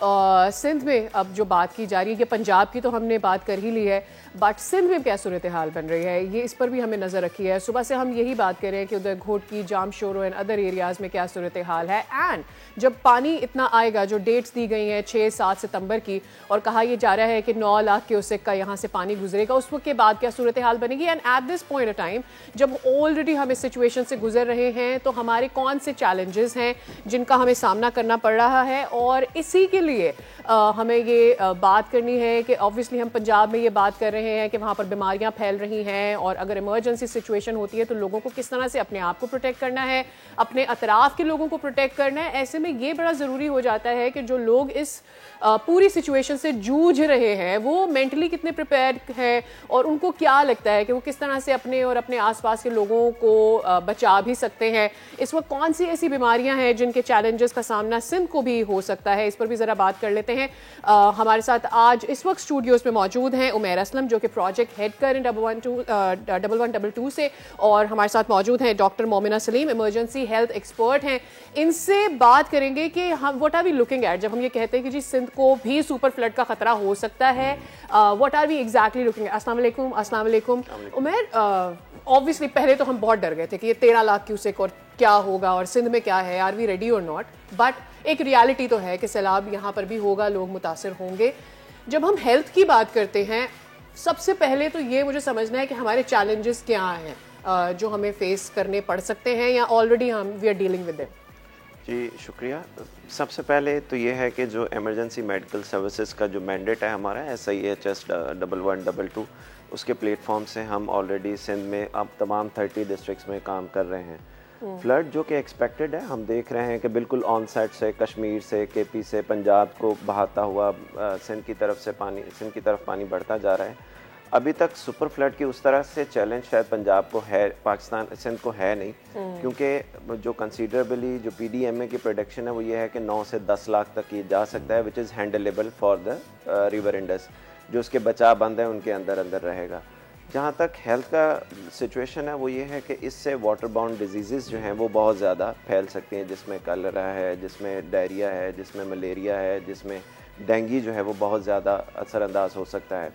Sindh में अब जो बात की जा रही है कि पंजाब की तो हमने बात कर ही ली है, बट सिंध में क्या सूरत हाल बन रही है, ये इस पर भी हमें नज़र रखी है। सुबह से हम यही बात कर रहे हैं कि उधर Ghotki, Jamshoro and other areas में क्या सूरत हाल है। एंड जब पानी इतना आएगा, जो डेट्स दी गई हैं 6-7 सितंबर की और कहा यह जा रहा है कि 9 लाख क्यूसेक का यहाँ से पानी गुजरेगा, उस वक्त के बाद क्या सूरत हाल बनेगी। And at this point of time जब ऑलरेडी हम इस सिचुएशन से गुजर रहे हैं, तो हमारे कौन से चैलेंजेस हैं जिनका हमें सामना करना पड़ रहा है। और इसी के लिए हमें ये बात करनी है कि ऑब्वियसली हम पंजाब में ये बात कर रहे हैं कि वहाँ पर बीमारियाँ फैल रही हैं और अगर इमरजेंसी सिचुएशन होती है तो लोगों को किस तरह से अपने आप को प्रोटेक्ट करना है, अपने अतराफ़ के लोगों को प्रोटेक्ट करना है। ऐसे में ये बड़ा ज़रूरी हो जाता है कि जो लोग इस पूरी सिचुएशन से जूझ रहे हैं वो मेंटली कितने प्रिपेयर हैं और उनको क्या लगता है कि वो किस तरह से अपने और अपने आसपास के लोगों को बचा भी सकते हैं। इस वक्त कौन सी ऐसी बीमारियां हैं जिनके चैलेंजेस का सामना सिंध को भी हो सकता है, इस पर भी ज़रा बात कर लेते हैं। हमारे साथ आज इस वक्त स्टूडियोज़ में मौजूद हैं उमैर असलम जो कि प्रोजेक्ट हेड कर इन 1122 से, और हमारे साथ मौजूद हैं doctor Momina Saleem, emergency health expert हैं। इनसे बात करेंगे कि हम what are we looking at जब हम ये कहते हैं कि जी सिंध को भी सुपर फ्लड का खतरा हो सकता है। What are we exactly looking at. अस्सलाम वालेकुम उमैर। ऑब्वियसली पहले तो हम बहुत डर गए थे कि ये 13 लाख क्यूसेक और क्या होगा और सिंध में क्या है, आर वी रेडी और नॉट, बट एक रियलिटी तो है कि सैलाब यहाँ पर भी होगा, लोग मुतासर होंगे। जब हम हेल्थ की बात करते हैं, सबसे पहले तो ये मुझे समझना है कि हमारे चैलेंजेस क्या हैं जो हमें फेस करने पड़ सकते हैं या ऑलरेडी हम we are dealing with them. जी शुक्रिया। सबसे पहले तो ये है कि जो इमरजेंसी मेडिकल सर्विसेज का जो मैंडेट है हमारा SIHS 1122 उसके प्लेटफॉर्म से हम ऑलरेडी सिंध में अब तमाम 30 डिस्ट्रिक्ट्स में काम कर रहे हैं। फ्लड जो कि एक्सपेक्टेड है, हम देख रहे हैं कि बिल्कुल ऑन साइड से कश्मीर से, KP से पंजाब को बहाता हुआ सिंध की तरफ पानी बढ़ता जा रहा है। अभी तक सुपर फ्लड की उस तरह से चैलेंज शायद पंजाब को है, पाकिस्तान सिंध को है नहीं, क्योंकि जो कंसीडरेबली जो PDMA की प्रोडक्शन है वो ये है कि 9 से 10 लाख तक ये जा सकता है, which is handleable for the river Indus. जो उसके बचाव बंद है उनके अंदर रहेगा। जहाँ तक हेल्थ का सिचुएशन है वो ये है कि इससे वाटर बाउंड डिजीज़ जो हैं वो बहुत ज़्यादा फैल सकती हैं, जिसमें कलरा है, जिसमें डायरिया है, जिसमें मलेरिया है, जिसमें डेंगू जो है वो बहुत ज़्यादा असरअंदाज हो सकता है।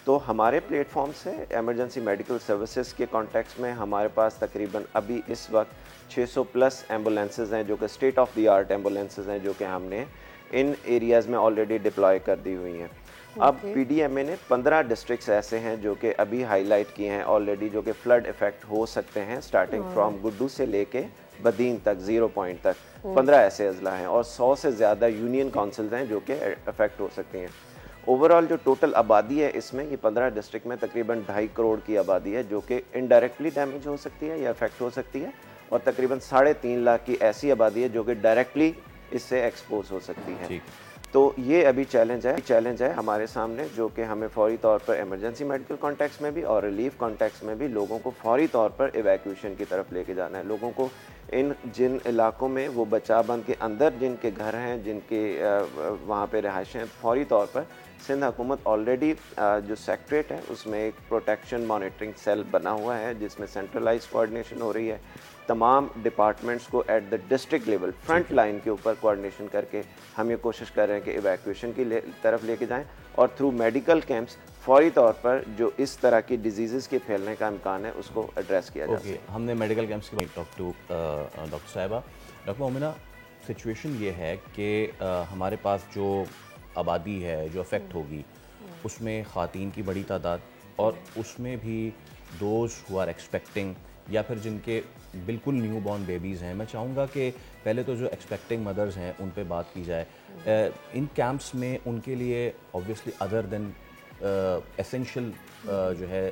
तो हमारे प्लेटफॉर्म से इमरजेंसी मेडिकल सर्विसेज के कॉन्टेक्स्ट में हमारे पास तकरीबन अभी इस वक्त 600 प्लस एम्बुलेंसेज हैं जो कि state of the art ambulances हैं, जो कि हमने इन एरियाज़ में ऑलरेडी डिप्लॉय कर दी हुई हैं। अब PDMA ने 15 डिस्ट्रिक्ट्स ऐसे हैं जो कि अभी हाईलाइट किए हैं ऑलरेडी, जो कि फ्लड इफेक्ट हो सकते हैं, स्टार्टिंग फ्रॉम गुड्डू से लेके बदीन तक 0 पॉइंट तक 15 ऐसे अजला हैं और 100 से ज़्यादा यूनियन काउंसिल्स हैं जो कि इफेक्ट हो सकती हैं। ओवरऑल जो टोटल आबादी है इसमें, ये 15 डिस्ट्रिक्ट में तकरीबन 2.5 करोड़ की आबादी है जो कि इनडायरेक्टली डैमेज हो सकती है या इफेक्ट हो सकती है, और तकरीबन 3.5 लाख की ऐसी आबादी है जो कि डायरेक्टली इससे एक्सपोज हो सकती है। तो ये अभी चैलेंज है हमारे सामने, जो कि हमें फौरी तौर पर इमरजेंसी मेडिकल कॉन्टेक्स्ट में भी और रिलीफ कॉन्टेक्स्ट में भी लोगों को फौरी तौर पर इवैक्यूएशन की तरफ लेके जाना है। लोगों को जिन इलाकों में वो बचाव बंद के अंदर जिनके घर हैं, जिनके वहाँ पे रहायशें हैं, फौरी तौर पर सिंध हुकूमत ऑलरेडी जो सेक्रेटरीट है उसमें एक प्रोटेक्शन मॉनिटरिंग सेल बना हुआ है, जिसमें सेंट्रलाइज कोऑर्डिनेशन हो रही है। तमाम डिपार्टमेंट्स को at the district level front line के ऊपर कोऑर्डिनेशन करके हम ये कोशिश कर रहे हैं कि इवैक्यूएशन की तरफ लेके जाएं और थ्रू मेडिकल कैंप्स फौरी तौर पर जो इस तरह की डिजीज़ के फैलने का इम्कान है उसको एड्रेस किया जा सके। हमने मेडिकल कैंप्स की डॉक्टर साहिबा, डॉक्टर मोमिना, सिचुएशन ये है कि हमारे पास जो आबादी है जो अफेक्ट होगी उसमें ख़ातीन की बड़ी तादाद, और उसमें भी दोज हु आर एक्सपेक्टिंग या फिर जिनके बिल्कुल न्यू बॉर्न बेबीज़ हैं। मैं चाहूँगा कि पहले तो जो एक्सपेक्टिंग मदर्स हैं उन पे बात की जाए। इन कैंप्स में उनके लिए ऑब्वियसली अदर देन एसेंशियल जो है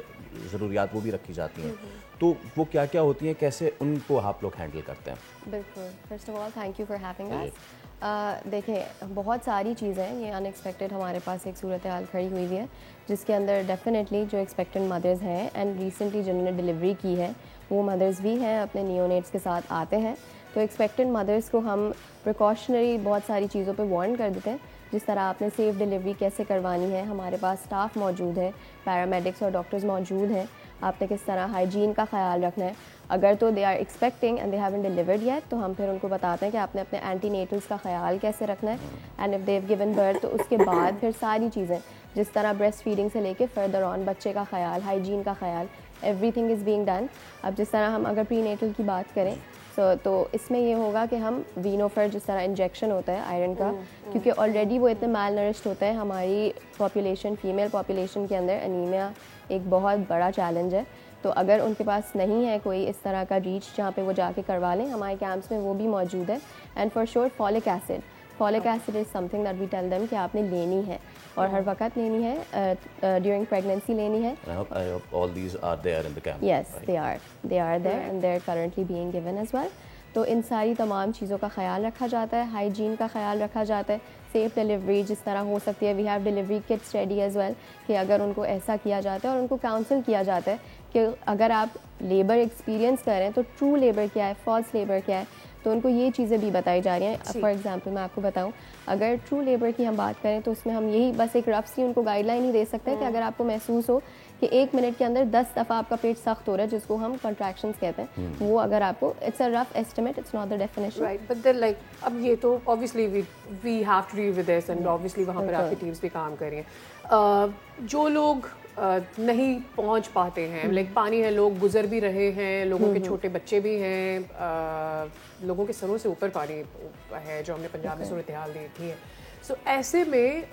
ज़रूरियात वो भी रखी जाती हैं, तो वो क्या क्या होती हैं, कैसे उनको आप लोग हैंडल करते हैं? बिल्कुल, first of all thank you for having us. देखिए, बहुत सारी चीज़ें हैं, ये अनएक्सपेक्टेड हमारे पास एक सूरत हाल खड़ी हुई है जिसके अंदर डेफिनेटली जो एक्सपेक्टेंट मदर्स हैं एंड रिसेंटली जिन्होंने डिलीवरी की है वो मदर्स भी हैं, अपने नियोनेट्स के साथ आते हैं। तो एक्सपेक्टेंट मदर्स को हम प्रिकॉशनरी बहुत सारी चीज़ों पे वार्न कर देते हैं, जिस तरह आपने सेफ़ डिलीवरी कैसे करवानी है, हमारे पास स्टाफ मौजूद है, पैरामेडिक्स और डॉक्टर्स मौजूद हैं, आपने किस तरह हाइजीन का ख्याल रखना है। अगर तो they are expecting and they haven't delivered yet, तो हम फिर उनको बताते हैं कि आपने अपने एंटीनेटल्स का ख्याल कैसे रखना है। And if they have given birth, तो उसके बाद फिर सारी चीज़ें जिस तरह ब्रेस्ट फीडिंग से लेके फर्दर ऑन बच्चे का ख्याल, हाइजीन का ख्याल, एवरीथिंग इज़ बीइंग डन। अब जिस तरह हम अगर प्रीनेटल की बात करें तो इसमें ये होगा कि हम वीनोफर जिस तरह इंजेक्शन होता है आयरन का, क्योंकि ऑलरेडी वो इतने माल नरिश्ड होते हैं, हमारी पॉपुलेशन फीमेल पॉपुलेशन के अंदर एनीमिया एक बहुत बड़ा चैलेंज है। तो अगर उनके पास नहीं है कोई इस तरह का रीच जहाँ पे वो जाके करवा लें, हमारे कैंप्स में वो भी मौजूद है। And for sure folic acid is something that we tell them कि आपने लेनी है और हर वक्त लेनी है, ड्यूरिंग प्रेगनेंसी लेनी है। I hope all these are there in the camp. Yes, right? they are there and they are currently being given as well. तो इन सारी तमाम चीज़ों का ख्याल रखा जाता है, हाइजीन का ख्याल रखा जाता है, सेफ़ डिलीवरी जिस तरह हो सकती है। We have delivery kits ready as well कि अगर उनको ऐसा किया जाता है और उनको काउंसिल किया जाता है कि अगर आप लेबर एक्सपीरियंस करें तो ट्रू लेबर क्या है, फॉल्स लेबर क्या है, तो उनको ये चीज़ें भी बताई जा रही हैं। फॉर एग्जांपल मैं आपको बताऊं, अगर ट्रू लेबर की हम बात करें तो उसमें हम यही बस एक रफ सी उनको गाइडलाइन ही दे सकते हैं कि अगर आपको महसूस हो कि 1 मिनट के अंदर 10 दफ़ा आपका पेट सख्त हो रहा है, जिसको हम कॉन्ट्रैक्शंस कहते हैं, वो अगर आपको, it's a rough estimate, it's not the definition, right. But then like अब ये तो obviously we have to deal with this and obviously वहाँ पर आपकी टीम्स भी काम कर रही हैं। जो लोग नहीं पहुंच पाते हैं, लाइक पानी है, लोग गुजर भी रहे हैं, लोगों के छोटे बच्चे भी हैं, लोगों के सरों से ऊपर पानी है, जो हमने पंजाब में सूरत हाल देखी है। सो ऐसे में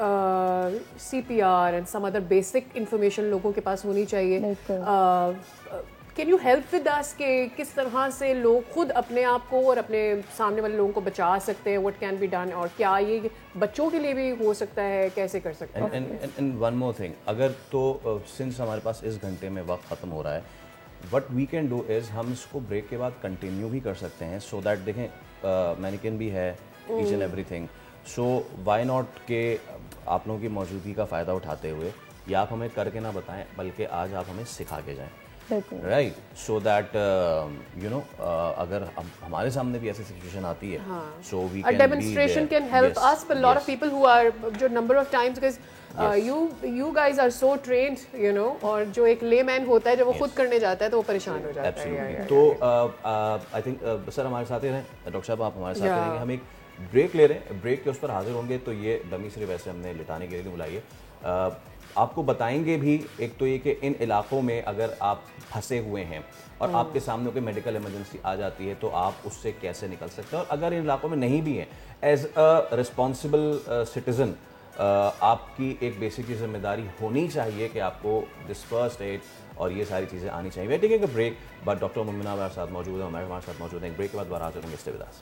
CPR and some other basic information लोगों के पास होनी चाहिए। Can you help with us कि किस तरह से लोग खुद अपने आप को और अपने सामने वाले लोगों को बचा सकते हैं, व्हाट कैन बी डन, और क्या ये बच्चों के लिए भी हो सकता है, कैसे कर सकते हैं? एंड वन मोर थिंग, अगर तो सिंस हमारे पास इस घंटे में वक्त ख़त्म हो रहा है, what we can do is हम इसको ब्रेक के बाद कंटिन्यू भी कर सकते हैं, सो दैट देखें मैनिकिन भी है, each and everything, so why not के आप लोगों की मौजूदगी का फ़ायदा उठाते हुए या आप हमें करके ना बताएं बल्कि आज आप हमें सिखा के जाएं, right, so that you know अगर हमारे सामने भी ऐसी सिचुएशन आती है, so we can demonstration can help us, but lot of people who are, जो number of times because you guys are so trained, you know, और जो एक लेमैन होता है जब वो खुद करने जाता है तो वो परेशान हो जाता है। तो आई थिंक सर हमारे साथ ही रहें, डॉक्टर साहब आप हमारे साथ रहेंगे, हम एक ब्रेक ले रहे हैं, ब्रेक के उस पर हाजिर होंगे। तो ये डमी सिर्फ वैसे हमने लिटाने के लिए नहीं बुलाई है, आपको बताएंगे भी, एक तो ये कि इन इलाकों में अगर आप फंसे हुए हैं और आपके सामने कोई मेडिकल इमरजेंसी आ जाती है तो आप उससे कैसे निकल सकते हैं, और अगर इन इलाकों में नहीं भी हैं, एज अ रिस्पॉन्सिबल सिटीज़न आपकी एक बेसिक जिम्मेदारी होनी चाहिए कि आपको दिस फर्स्ट एड और ये सारी चीज़ें आनी चाहिए। वेटिंग एक ब्रेक, बट डॉक्टर मोमिना हमारे साथ मौजूद है, हमारे साथ मौजूद है। एक ब्रेक के बाद बाहर हाजिर होंगे, stay with us.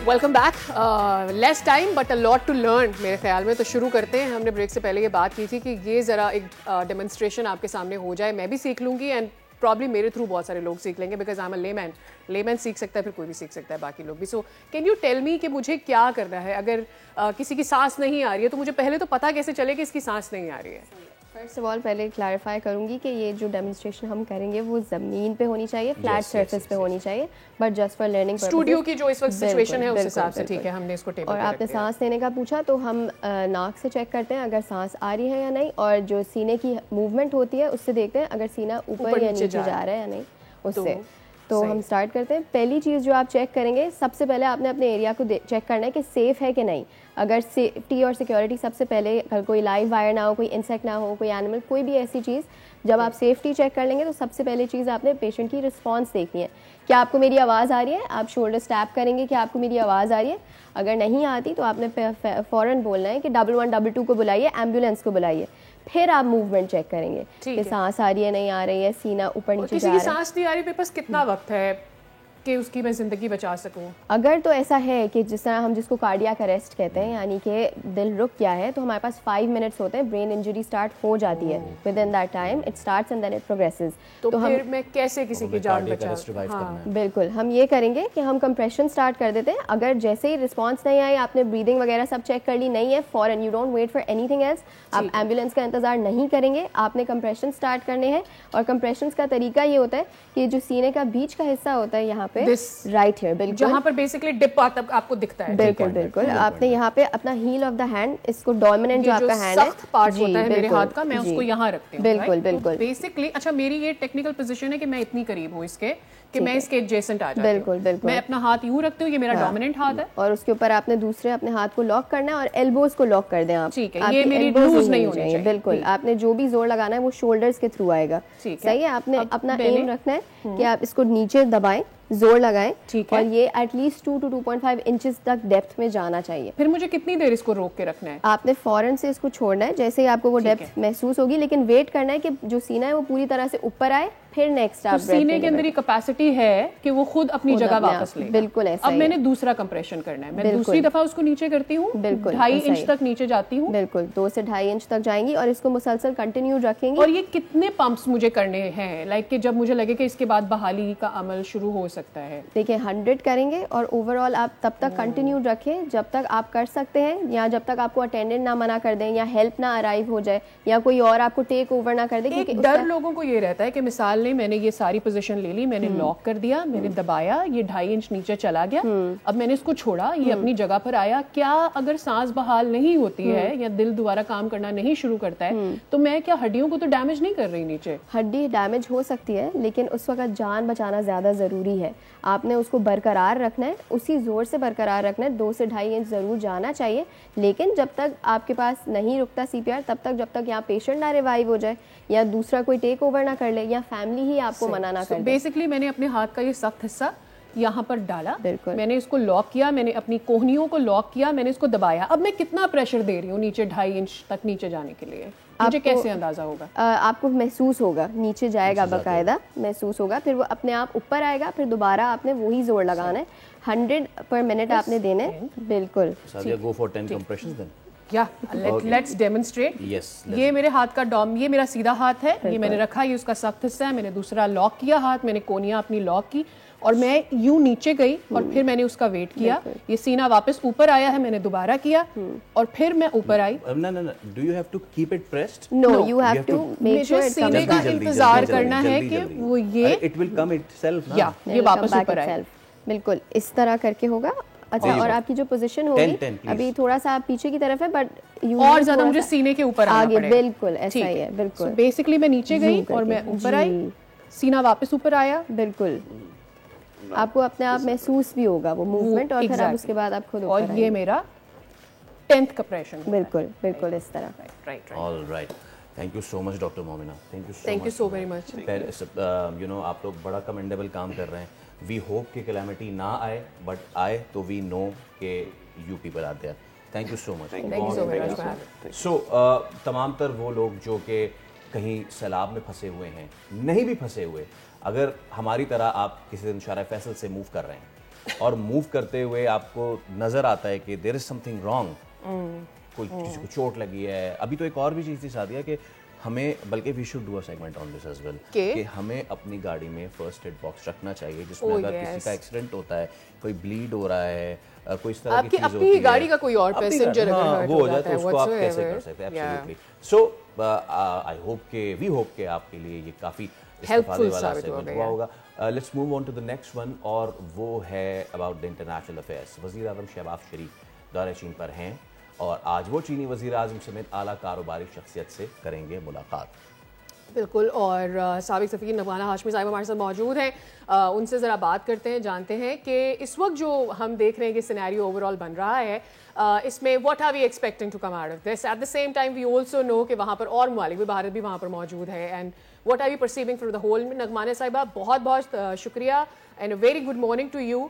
Welcome back. Less time but a lot to learn मेरे ख्याल में। तो शुरू करते हैं। हमने ब्रेक से पहले ये बात की थी कि ये ज़रा एक डेमोन्स्ट्रेशन आपके सामने हो जाए, मैं भी सीख लूँगी एंड प्रॉब्ली मेरे थ्रू बहुत सारे लोग सीख लेंगे, because I am a layman सीख सकता है, फिर कोई भी सीख सकता है, बाकी लोग भी। So can you tell me कि मुझे क्या करना है अगर किसी की सांस नहीं आ रही है, तो मुझे पहले तो पता कैसे चले कि इसकी सांस नहीं आ रही है? फर्स्ट ऑफ ऑल पहले क्लैरिफाई करूंगी कि ये जो डेमोन्स्ट्रेशन हम करेंगे वो ज़मीन पे होनी चाहिए, फ्लैट सरफेस पे होनी चाहिए, but just for learning purposes. Studio की जो इस वक्त सिचुएशन है उस हिसाब से ठीक है, हमने इसको टेबल और आपने सांस लेने का पूछा तो हम नाक से चेक करते हैं अगर सांस आ रही है या नहीं, और जो सीने की मूवमेंट होती है उससे देखते हैं अगर सीना ऊपर या नीचे जा रहा है या नहीं उससे। तो हम स्टार्ट करते हैं। पहली चीज़ जो आप चेक करेंगे, सबसे पहले आपने अपने एरिया को चेक करना है कि सेफ़ है कि नहीं। अगर सेफ्टी और सिक्योरिटी सबसे पहले, कोई लाइव वायर ना हो, कोई इंसेक्ट ना हो, कोई एनिमल, कोई भी ऐसी चीज़, जब आप सेफ्टी चेक कर लेंगे तो सबसे पहले चीज़ आपने पेशेंट की रिस्पांस देखनी है। क्या आपको मेरी आवाज़ आ रही है? आप शोल्डर स्टैप करेंगे कि आपको मेरी आवाज़ आ रही है। अगर नहीं आती तो आपने फ़ौरन बोलना है कि 1122 को बुलाइए, एम्बुलेंस को बुलाइए। फिर आप मूवमेंट चेक करेंगे कि सांस आ रही है, नहीं आ रही है, सीना ऊपर नीचे जा रहा है। किसी की सांस नहीं आ रही, मेरे पास कितना वक्त है कि उसकी मैं ज़िंदगी बचा सकूं? अगर तो ऐसा है कि जिस तरह हम जिसको कार्डियक अरेस्ट कहते हैं, यानी कि दिल रुक गया है, तो हमारे पास 5 मिनट्स होते हैं, ब्रेन इंजरी स्टार्ट हो जाती है, within that time it starts and then it progresses. तो फिर मैं कैसे किसी की जान बचाऊं? हाँ, बिल्कुल हम ये करेंगे कि हम कंप्रेशन स्टार्ट कर देते हैं। अगर जैसे ही रिस्पॉन्स नहीं आई, आपने ब्रीदिंग वगैरह सब चेक कर ली, नहीं है, फॉरन you don't wait for anything else, आप एम्बुलेंस का इंतजार नहीं करेंगे, आपने कंप्रेशन स्टार्ट करने हैं। और कंप्रेशन का तरीका ये होता है कि जो सीने का बीच का हिस्सा होता है यहाँ पे बिल्कुल, जहाँ पर बेसिकली डिप आपको दिखता है। बिल्कुल आपने यहाँ पे अपना हील ऑफ द हैंड, इसको डोमिनेंट जो आपका हैंड है, सख्त पार्ट होता है मेरे हाथ का, मैं उसको यहाँ रखती हूँ। बिल्कुल बेसिकली अच्छा, मेरी ये टेक्निकल पोजीशन है कि मैं इतनी करीब हूँ इसके कि मैं इसके एडजेसेंट आ जाती हूँ। बिल्कुल मैं अपना हाथ यूँ रखती हूँ, ये मेरा डोमिनेंट हाथ है, और उसके ऊपर आपने दूसरे अपने हाथ को लॉक करना है और एल्बोज को लॉक कर दें आप। ठीक है, ये मेरी लूज नहीं होनी चाहिए। बिल्कुल आपने जो भी जोर लगाना है वो शोल्डर्स के थ्रू आएगा। सही है, आपने अपना एम रखना है कि आप इसको नीचे दबाएं, जोर लगाएं, और ये एटलीस्ट 2 to 2.5 इंचेस तक डेप्थ में जाना चाहिए। फिर मुझे कितनी देर इसको रोक के रखना है? आपने फौरन से इसको छोड़ना है जैसे ही आपको वो डेप्थ महसूस होगी, लेकिन वेट करना है कि जो सीना है वो पूरी तरह से ऊपर आए, फिर नेक्स्ट आप सीने के अंदर कैपेसिटी है कि वो खुद अपनी जगह वापस ले। बिल्कुल ऐसा। अब मैंने दूसरा कंप्रेशन करना है, मैं दूसरी दफा उसको नीचे करती हूँ, 2.5 इंच तक नीचे जाती हूँ। बिल्कुल 2 से 2.5 इंच तक जाएंगी और इसको मुसलसल कंटिन्यू रखेंगे। और ये कितने पंप्स मुझे करने हैं, लाइक कि जब मुझे लगे कि इसके बाद बहाली का अमल शुरू हो सकता है? देखिए 100 करेंगे और ओवरऑल आप तब तक कंटिन्यू रखें जब तक आप कर सकते हैं, या जब तक आपको अटेंडेंट ना मना कर दें, या हेल्प ना अराइव हो जाए, या कोई और आपको टेक ओवर ना कर दे। क्योंकि डर लोगों को ये रहता है कि मिसाल ने मैंने ये सारी पोजीशन ले ली, मैंने लॉक कर दिया, मैंने दबाया, ये 2.5 इंच नीचे चला गया, अब मैंने इसको छोड़ा, ये अपनी जगह पर आया, क्या अगर सांस बहाल नहीं होती है या दिल दोबारा काम करना नहीं शुरू करता है, तो मैं क्या हड्डियों को तो डैमेज नहीं कर रही? नीचे हड्डी डैमेज हो सकती है, लेकिन उस वक्त जान बचाना ज्यादा जरूरी है। आपने उसको बरकरार रखना है, उसी जोर से बरकरार रखना है। 2 से 2.5 इंच जरूर जाना चाहिए, लेकिन जब तक आपके पास नहीं रुकता CPR, तब तक जब तक यहाँ पेशेंट ना रिवाइव हो जाए, या दूसरा कोई टेक ओवर ना कर ले, या फैमिली ही आपको मना ना कर दे। बेसिकली मैंने अपने हाथ का ये सख्त हिस्सा यहाँ पर डाला, मैंने इसको लॉक किया, मैंने अपनी कोहनियों को लॉक किया, मैंने इसको दबाया। अब मैं कितना प्रेशर दे रही हूँ नीचे 2.5 इंच तक नीचे जाने के लिए? मुझे कैसे अंदाजा होगा? आपको महसूस होगा, नीचे जाएगा, बाकायदा महसूस होगा, फिर वो अपने आप ऊपर आएगा, फिर दोबारा आपने वही जोर लगाना है। 100 पर मिनट आपने देने। बिल्कुल। Go for 10 compressions then. Let's demonstrate. ये मेरे हाथ का ये मेरा सीधा हाथ है, ये मैंने रखा, ये उसका सख्त हिस्सा है, मैंने दूसरा लॉक किया हाथ, मैंने कोनियां अपनी लॉक की, और मैं यूं नीचे गई, और फिर मैंने उसका वेट किया, ये सीना वापस ऊपर आया है, मैंने दोबारा किया, और फिर मैं ऊपर आई। Do you have to keep it pressed? No, you have to make sure सीने का इंतजार करना है कि वो ये इट विल कम इटसेल्फ, ये वापस ऊपर आए। बिल्कुल इस तरह करके होगा। अच्छा, और आपकी जो पोजीशन होगी अभी थोड़ा सा आप पीछे की तरफ है, बट और ज्यादा मुझे सीने के ऊपर आगे। बिल्कुल ऐसा ही है। बिल्कुल बेसिकली मैं नीचे गई और मैं ऊपर आई, सीना वापस ऊपर आया। बिल्कुल आपको अपने आप महसूस भी होगा वो मूवमेंट, और फिर आप उसके बाद आप खुद और ये मेरा 10th कंप्रेशन। बिल्कुल इस तरह। Right. Alright, thank you so much doctor Momina, thank you so very much. You know आप लोग बड़ा कमेंडेबल काम कर रहे हैं। वी होप कि कैलेमिटी ना आए, बट आए तो वी नो कि you people are there. Thank you so much. So तमाम तर वो लोग जो कि कहीं सैलाब में फंसे हुए हैं, नहीं भी फंसे हुए, अगर हमारी तरह आप किसी दिन शारा फैसल से मूव कर रहे हैं और मूव करते हुए आपको नजर आता है कि देयर इज समथिंग रॉन्ग, कोई किसी को चोट लगी है। अभी तो एक और भी चीज़ थी सादिया कि हमें, बल्कि we should do a segment on this as well, कि हमें अपनी गाड़ी में फर्स्ट एड बॉक्स रखना चाहिए जिसमें अगर किसी का एक्सीडेंट होता है, कोई ब्लीड हो रहा है, कोई इस तरह की चीज होती है, गाड़ी का कोई और पैसेंजर अगर वो हो जाए तो उसको आप कैसे कर सकते हैं। एब्सोल्युटली। सो आई होप के वी होप के आपके लिए ये काफ़ी इस्तेफादे वाला सेगमेंट हुआ होगा। Let's move on to the next one, और वो है अबाउट द इंटरनेशनल अफेयर्स। वज़ीर आज़म शहबाज शरीफ दौरे चीन पर हैं और आज वो चीनी वज़ीर आज़म समेत आला कारोबारी शख्सियत से करेंगे मुलाकात। बिल्कुल, और साबिक सफ़ीर नगमाना हाशमी साहिब हमारे साथ मौजूद हैं। उनसे ज़रा बात करते हैं, जानते हैं कि इस वक्त जो हम देख रहे हैं कि सिनेरियो ओवरऑल बन रहा है, इसमें what are we expecting to come out of this. At the same time we also know कि वहाँ पर और ममालिक भी, भारत भी वहाँ पर मौजूद है, and what are we perceiving for the whole. नगमाना साहिबा, बहुत बहुत शुक्रिया and a very good morning to you.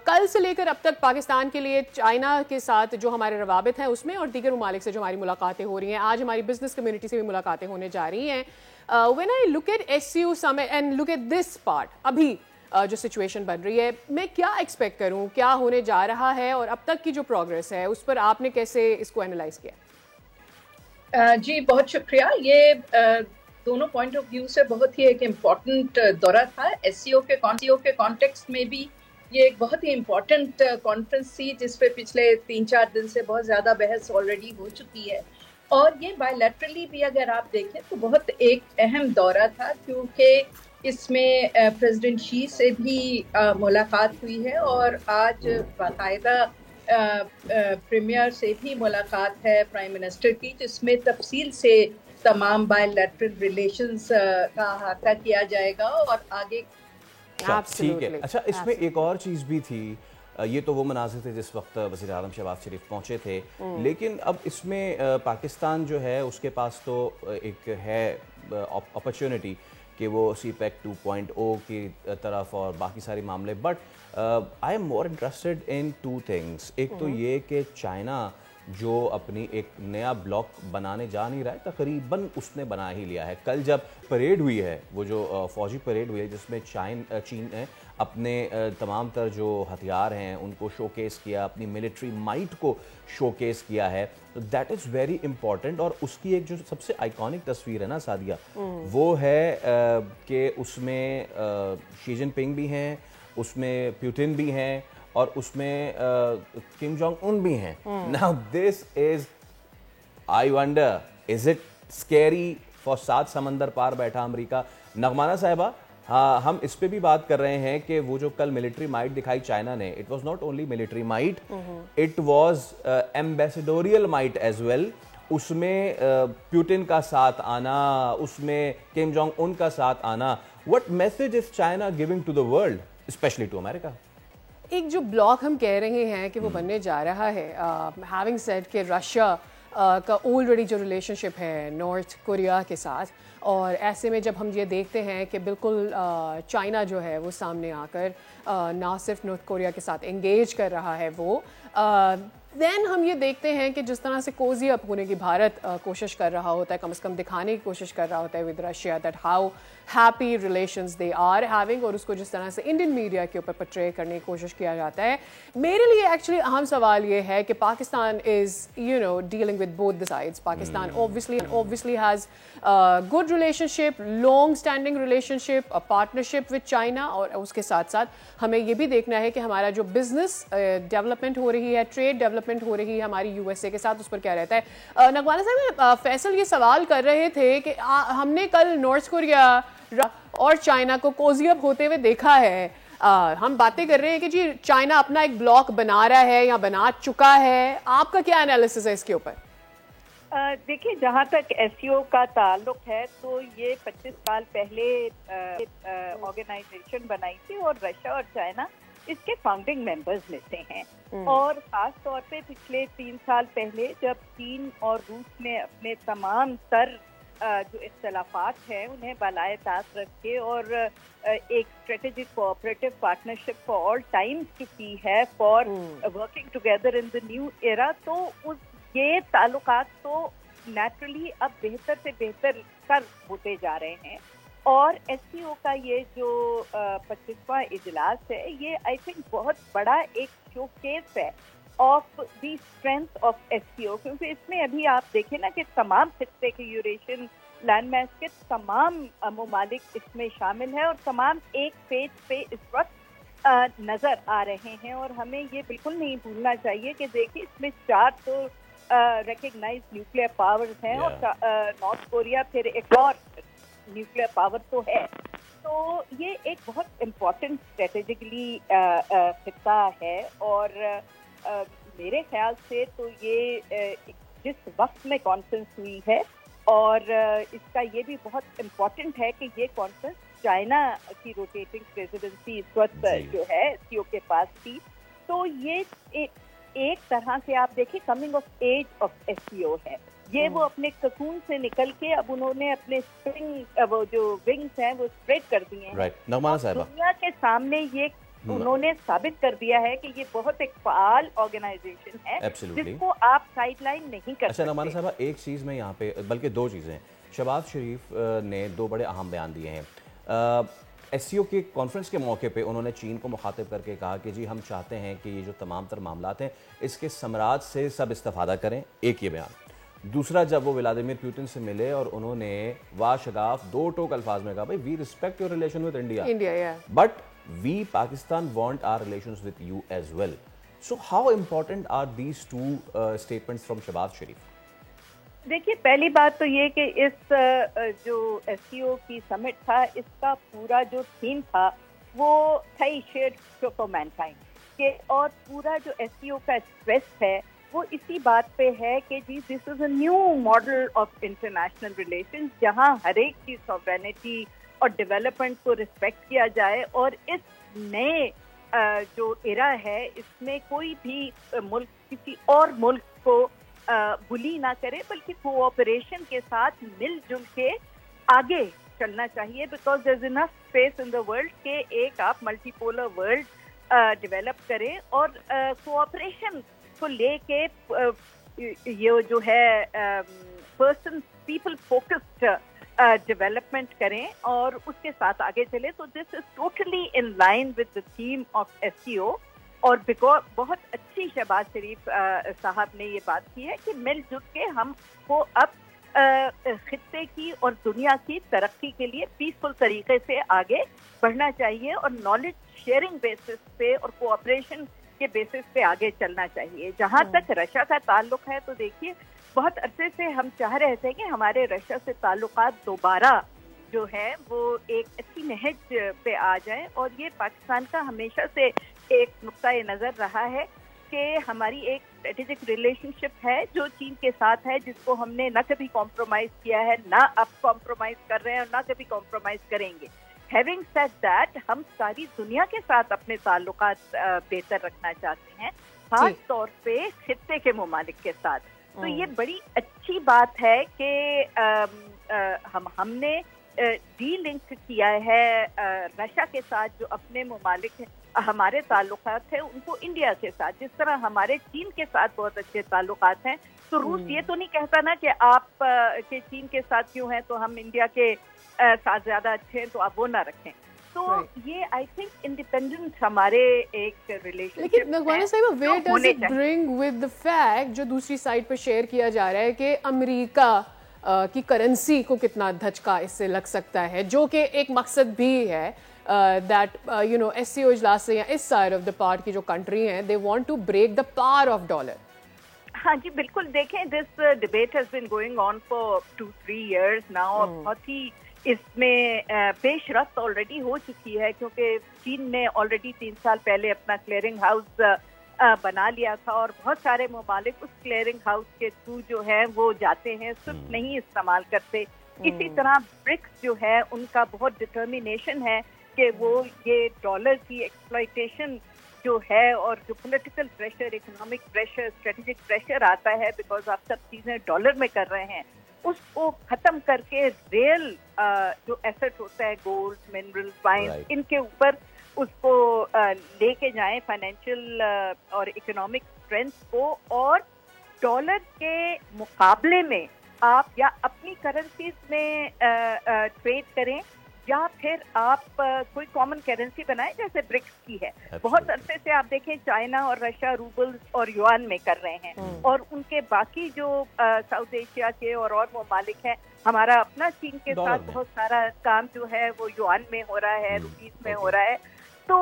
कल से लेकर अब तक पाकिस्तान के लिए चाइना के साथ जो हमारे रवाबित हैं उसमें और दीगर ममालिक से जो हमारी मुलाकातें हो रही हैं, आज हमारी बिजनेस कम्युनिटी से भी मुलाकातें होने जा रही हैं। When I look at SCO summit and look at this part, अभी जो सिचुएशन बन रही है, मैं क्या एक्सपेक्ट करूं, क्या होने जा रहा है, और अब तक की जो प्रोग्रेस है उस पर आपने कैसे इसको एनालाइज किया? जी बहुत शुक्रिया। ये दोनों पॉइंट ऑफ व्यू से बहुत ही एक इम्पॉर्टेंट दौरा था। SCO के कॉन्टेक्स्ट में भी ये एक बहुत ही इम्पॉर्टेंट कॉन्फ्रेंस थी जिस पे पिछले 3-4 दिन से बहुत ज़्यादा बहस ऑलरेडी हो चुकी है, और ये बायलैटरली भी अगर आप देखें तो बहुत एक अहम दौरा था, क्योंकि इसमें प्रेसिडेंट शी से भी मुलाकात हुई है और आज बाकायदा प्रीमियर से भी मुलाकात है प्राइम मिनिस्टर की, जिसमें तफसील से तमाम बायलैटरल रिलेशंस का अहाता किया जाएगा और आगे। ठीक है। अच्छा, इसमें एक और चीज़ भी थी, ये तो वो मनाज़िर थे जिस वक्त वज़ीर आज़म शहबाज शरीफ पहुँचे थे, लेकिन अब इसमें पाकिस्तान जो है उसके पास तो एक है अपॉर्चुनिटी कि वो CPEC 2.0 की तरफ और बाकी सारे मामले, but I am more interested in 2 things. एक तो ये कि चाइना जो अपनी एक नया ब्लॉक बनाने जा नहीं रहा है, तकरीबन उसने बना ही लिया है। कल जब परेड हुई है, वो जो फौजी परेड हुई है जिसमें चीन ने अपने तमाम तर जो हथियार हैं उनको शोकेस किया, अपनी मिलिट्री माइट को शोकेस किया है, तो दैट इज़ वेरी इंपॉर्टेंट। और उसकी एक जो सबसे आइकॉनिक तस्वीर है ना सादिया, वो है कि उसमें शी जिनपिंग भी हैं, उसमें पुतिन भी हैं और उसमें किम जोंग उन भी हैं। Now this is, I wonder, is it scary for 7 समंदर पार बैठा अमेरिका? नगमाना साहिबा, हाँ, हम इस पे भी बात कर रहे हैं कि वो जो कल मिलिट्री माइट दिखाई चाइना ने, it was not only military might, it was ambassadorial might as well. उसमें पुतिन का साथ आना, उसमें किम जोंग उन का साथ आना, what message is China giving to the world, specially to America? एक जो ब्लॉक हम कह रहे हैं कि वो बनने जा रहा है, हैविंग सेड कि रशिया का ऑलरेडी जो रिलेशनशिप है नॉर्थ कोरिया के साथ, और ऐसे में जब हम ये देखते हैं कि बिल्कुल चाइना जो है वो सामने आकर ना सिर्फ नॉर्थ कोरिया के साथ एंगेज कर रहा है, वो देन हम ये देखते हैं कि जिस तरह से कोजी अप होने की भारत कोशिश कर रहा होता है, कम से कम दिखाने की कोशिश कर रहा होता है with Russia that how happy relations they are having, और उसको जिस तरह से इंडियन मीडिया के ऊपर पोर्ट्रे करने की कोशिश किया जाता है। मेरे लिए एक्चुअली अहम सवाल ये है कि Pakistan is dealing with both the sides. Pakistan obviously has good relationship, long standing relationship, a partnership with China, और उसके साथ साथ हमें ये भी देखना है कि हमारा जो बिजनेस डेवलपमेंट हो रही है, ट्रेड डेवलपमेंट हो रही है हमारी USA के साथ, उस पर क्या रहता है। नगवाना साहब, फैसल ये सवाल कर रहे थे कि हमने कल नॉर्थ कोरिया और चाइना को कोजी अप होते हुए देखा है। हम बातें कर रहे हैं कि जी चाइना अपना एक ब्लॉक बना रहा है या बना चुका है, आपका क्या एनालिसिस है इसके ऊपर? देखिए, जहाँ तक SCO का ताल्लुक है तो ये 25 साल पहले ऑर्गेनाइजेशन बनाई थी और रशिया और चाइना इसके फाउंडिंग मेंबर्स में से हैं। और ख़ास तौर पे पिछले 3 साल पहले जब चीन और रूस ने अपने तमाम तर जो इख्तलाफात हैं उन्हें बालाए ताक रख के और एक strategic cooperative partnership for all times की है for working together in the new era, तो ये ताल्लुकात तो नेचुरली अब बेहतर से बेहतर कर होते जा रहे हैं। और एससीओ का ये जो 25वां इजलास है, ये आई थिंक बहुत बड़ा एक शोकेस है of the strength of SCO, क्योंकि इसमें अभी आप देखें ना कि तमाम खित्ते के यूरेशियन लैंड मैस के तमाम ममालिक इसमें शामिल है और तमाम एक पेज पे इस वक्त नजर आ रहे हैं। और हमें ये बिल्कुल नहीं भूलना चाहिए कि देखिए इसमें 4 तो रिकग्नाइज न्यूक्लियर पावर्स हैं और नॉर्थ कोरिया फिर एक और न्यूक्लियर पावर तो है। तो ये एक बहुत इम्पोर्टेंट स्ट्रेटेजिकली खित्ता है और मेरे ख्याल से तो ये जिस वक्त में कॉन्फ्रेंस हुई है और इसका ये भी बहुत इम्पोर्टेंट है कि ये कॉन्फ्रेंस चाइना की रोटेटिंग प्रेसिडेंसी इस वक्त जो है एससीओ के पास थी। तो ये एक तरह से आप देखिए coming of age of SCO है। ये वो अपने ककून से निकल के अब उन्होंने अपने स्प्रिंग वो जो विंग्स हैं वो स्प्रेड कर दिए हैं। दुनिया के सामने ये उन्होंने साबित कर दिया है कि ये बहुत एक फाल ऑर्गेनाइजेशन है जिसको आप साइडलाइन नहीं कर सकते। नगमाना साहबा, एक चीज़ में यहाँ पे बल्कि 2 चीज़ें, शहबाज शरीफ ने 2 बड़े अहम बयान दिए हैं। एससीओ के कॉन्फ्रेंस के मौके पे उन्होंने चीन को मुखातिब करके कहा कि जी हम चाहते हैं कि ये जो तमाम तर मामलात हैं इसके समराज से सब इस्तेफादा करें, एक ये बयान। दूसरा, जब वो व्लादिमीर पुतिन से मिले और उन्होंने वाशगाफ 2 टोक अल्फाज में कहा, भाई we respect your relation with India but we Pakistan want our relations with you as well. So how important are these 2 statements from Shehbaz Sharif? देखिए, पहली बात तो ये कि इस जो एससीओ की समिट था, इसका पूरा जो थीम था वो था शेयर्ड फॉर मैनकाइंड के, और पूरा जो एससीओ का स्ट्रेस है वो इसी बात पे है कि जी this is a new model of international relations जहां हर एक की सॉवरेनिटी और डेवलपमेंट को रिस्पेक्ट किया जाए। और इस नए जो एरा है इसमें कोई भी मुल्क किसी और मुल्क को बुली ना करे, बल्कि कोऑपरेशन के साथ मिलजुल के आगे चलना चाहिए, because there is enough space in the world के एक आप मल्टीपोलर वर्ल्ड डेवलप करें और कोऑपरेशन को लेके ये जो है पर्सन पीपल फोकस्ड डेवलपमेंट करें और उसके साथ आगे चले। तो this is totally in line with the theme of SCO. और बिकॉज बहुत अच्छी शहबाज शरीफ साहब ने ये बात की है कि मिलजुल के हमको अब खित्ते की और दुनिया की तरक्की के लिए पीसफुल तरीके से आगे बढ़ना चाहिए और नॉलेज शेयरिंग बेसिस पे और कोऑपरेशन के बेसिस पे आगे चलना चाहिए। जहाँ तक रशिया का ताल्लुक है तो देखिए बहुत अरसे से हम चाह रहे थे कि हमारे रशिया से ताल्लुकात दोबारा जो है वो एक अच्छी नहज पे आ जाए, और ये पाकिस्तान का हमेशा से एक नुक्ता नज़र रहा है कि हमारी एक स्ट्रेटेजिक रिलेशनशिप है जो चीन के साथ है, जिसको हमने ना कभी कॉम्प्रोमाइज़ किया है, ना अब कॉम्प्रोमाइज़ कर रहे हैं और ना कभी कॉम्प्रोमाइज़ करेंगे। हैविंग सेड दैट, हम सारी दुनिया के साथ अपने ताल्लुकात बेहतर रखना चाहते हैं, खास तौर पे खित्ते के ममालिक के साथ। तो ये बड़ी अच्छी बात है कि हमने डी लिंक किया है रशिया के साथ, जो अपने ममालिक हमारे ताल्लुकात हैं उनको इंडिया के साथ, जिस तरह हमारे चीन के साथ बहुत अच्छे ताल्लुकात हैं। तो रूस ये तो नहीं कहता ना कि आप के चीन के साथ क्यों हैं तो हम इंडिया के साथ ज्यादा अच्छे हैं तो आप वो ना रखें। तो ये आई थिंक इंडिपेंडेंट हमारे एक रिलेशनशिप। लेकिन नगवाना साहिबा, where does it bring with the fact जो दूसरी साइड पे शेयर किया जा रहा है कि अमेरिका की करेंसी को कितना धचका इससे लग सकता है, जो कि एक मकसद भी है दैट यू नो एससीओ इजलास से या इस साइड ऑफ द पार्ट की जो कंट्री हैं they want to break the power of dollar. हाँ जी बिल्कुल, देखें this debate has been going on for 2-3 years now. बहुत ही इसमें पेशरफ्त ऑलरेडी हो चुकी है, क्योंकि चीन ने ऑलरेडी 3 साल पहले अपना क्लियरिंग हाउस बना लिया था और बहुत सारे ममालिक उस क्लियरिंग हाउस के थ्रू जो है वो जाते हैं, सिर्फ नहीं इस्तेमाल करते। इसी तरह ब्रिक्स जो है उनका बहुत डिटर्मिनेशन है कि वो ये डॉलर की एक्सप्लॉयटेशन जो है और जो political pressure, economic pressure, strategic pressure आता है, बिकॉज आप सब चीज़ें डॉलर में कर रहे हैं, उसको खत्म करके रियल जो एसेट होता है गोल्ड, मिनरल, वाइन, इनके ऊपर उसको लेके जाएं, फाइनेंशियल और इकोनॉमिक स्ट्रेंथ को, और डॉलर के मुकाबले में आप या अपनी करेंसीज में ट्रेड करें या फिर आप कोई कॉमन करेंसी बनाए जैसे ब्रिक्स की है। बहुत अरसे से आप देखें चाइना और रशिया रूबल्स और युआन में कर रहे हैं, और उनके बाकी जो साउथ एशिया के और ममालिक हैं, हमारा अपना चीन के साथ बहुत सारा काम जो है वो युआन में हो रहा है, रुपीस में हो रहा है। तो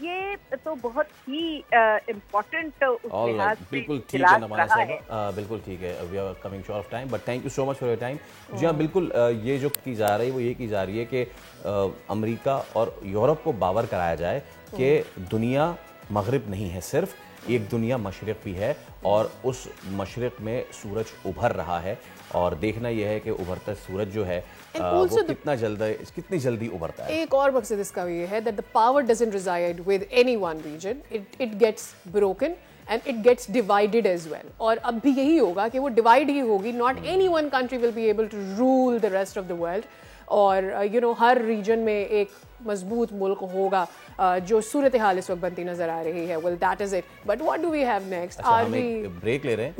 ये तो बहुत ही इम्पोर्टेंट उस लिहाज से बिल्कुल ठीक है नमाना साहब, बिल्कुल ठीक है। We are coming short of time, but thank you so much for your time. जी हाँ, बिल्कुल ये जो की जा रही है वो ये की जा रही है कि अमेरिका और यूरोप को बावर कराया जाए कि दुनिया मगरिब नहीं है, सिर्फ एक दुनिया मशरिक भी है, और उस मशरिक में सूरज उभर रहा है, और देखना यह है कि उभरता सूरज जो है वो कितनी जल्दी उभरता है। एक और मकसद इसका ये है that the power doesn't reside with any one region, it gets broken and it gets divided as well। और अब भी यही होगा कि वो डिवाइड ही होगी, not any one country will be able to rule the rest of the world। और हर reason में एक मजबूत मुल्क होगा, जो सूरत हाल इस वक्त बनती नजर आ रही है। Well that is it, but what do we have next? हम एक ब्रेक ले रहे हैं,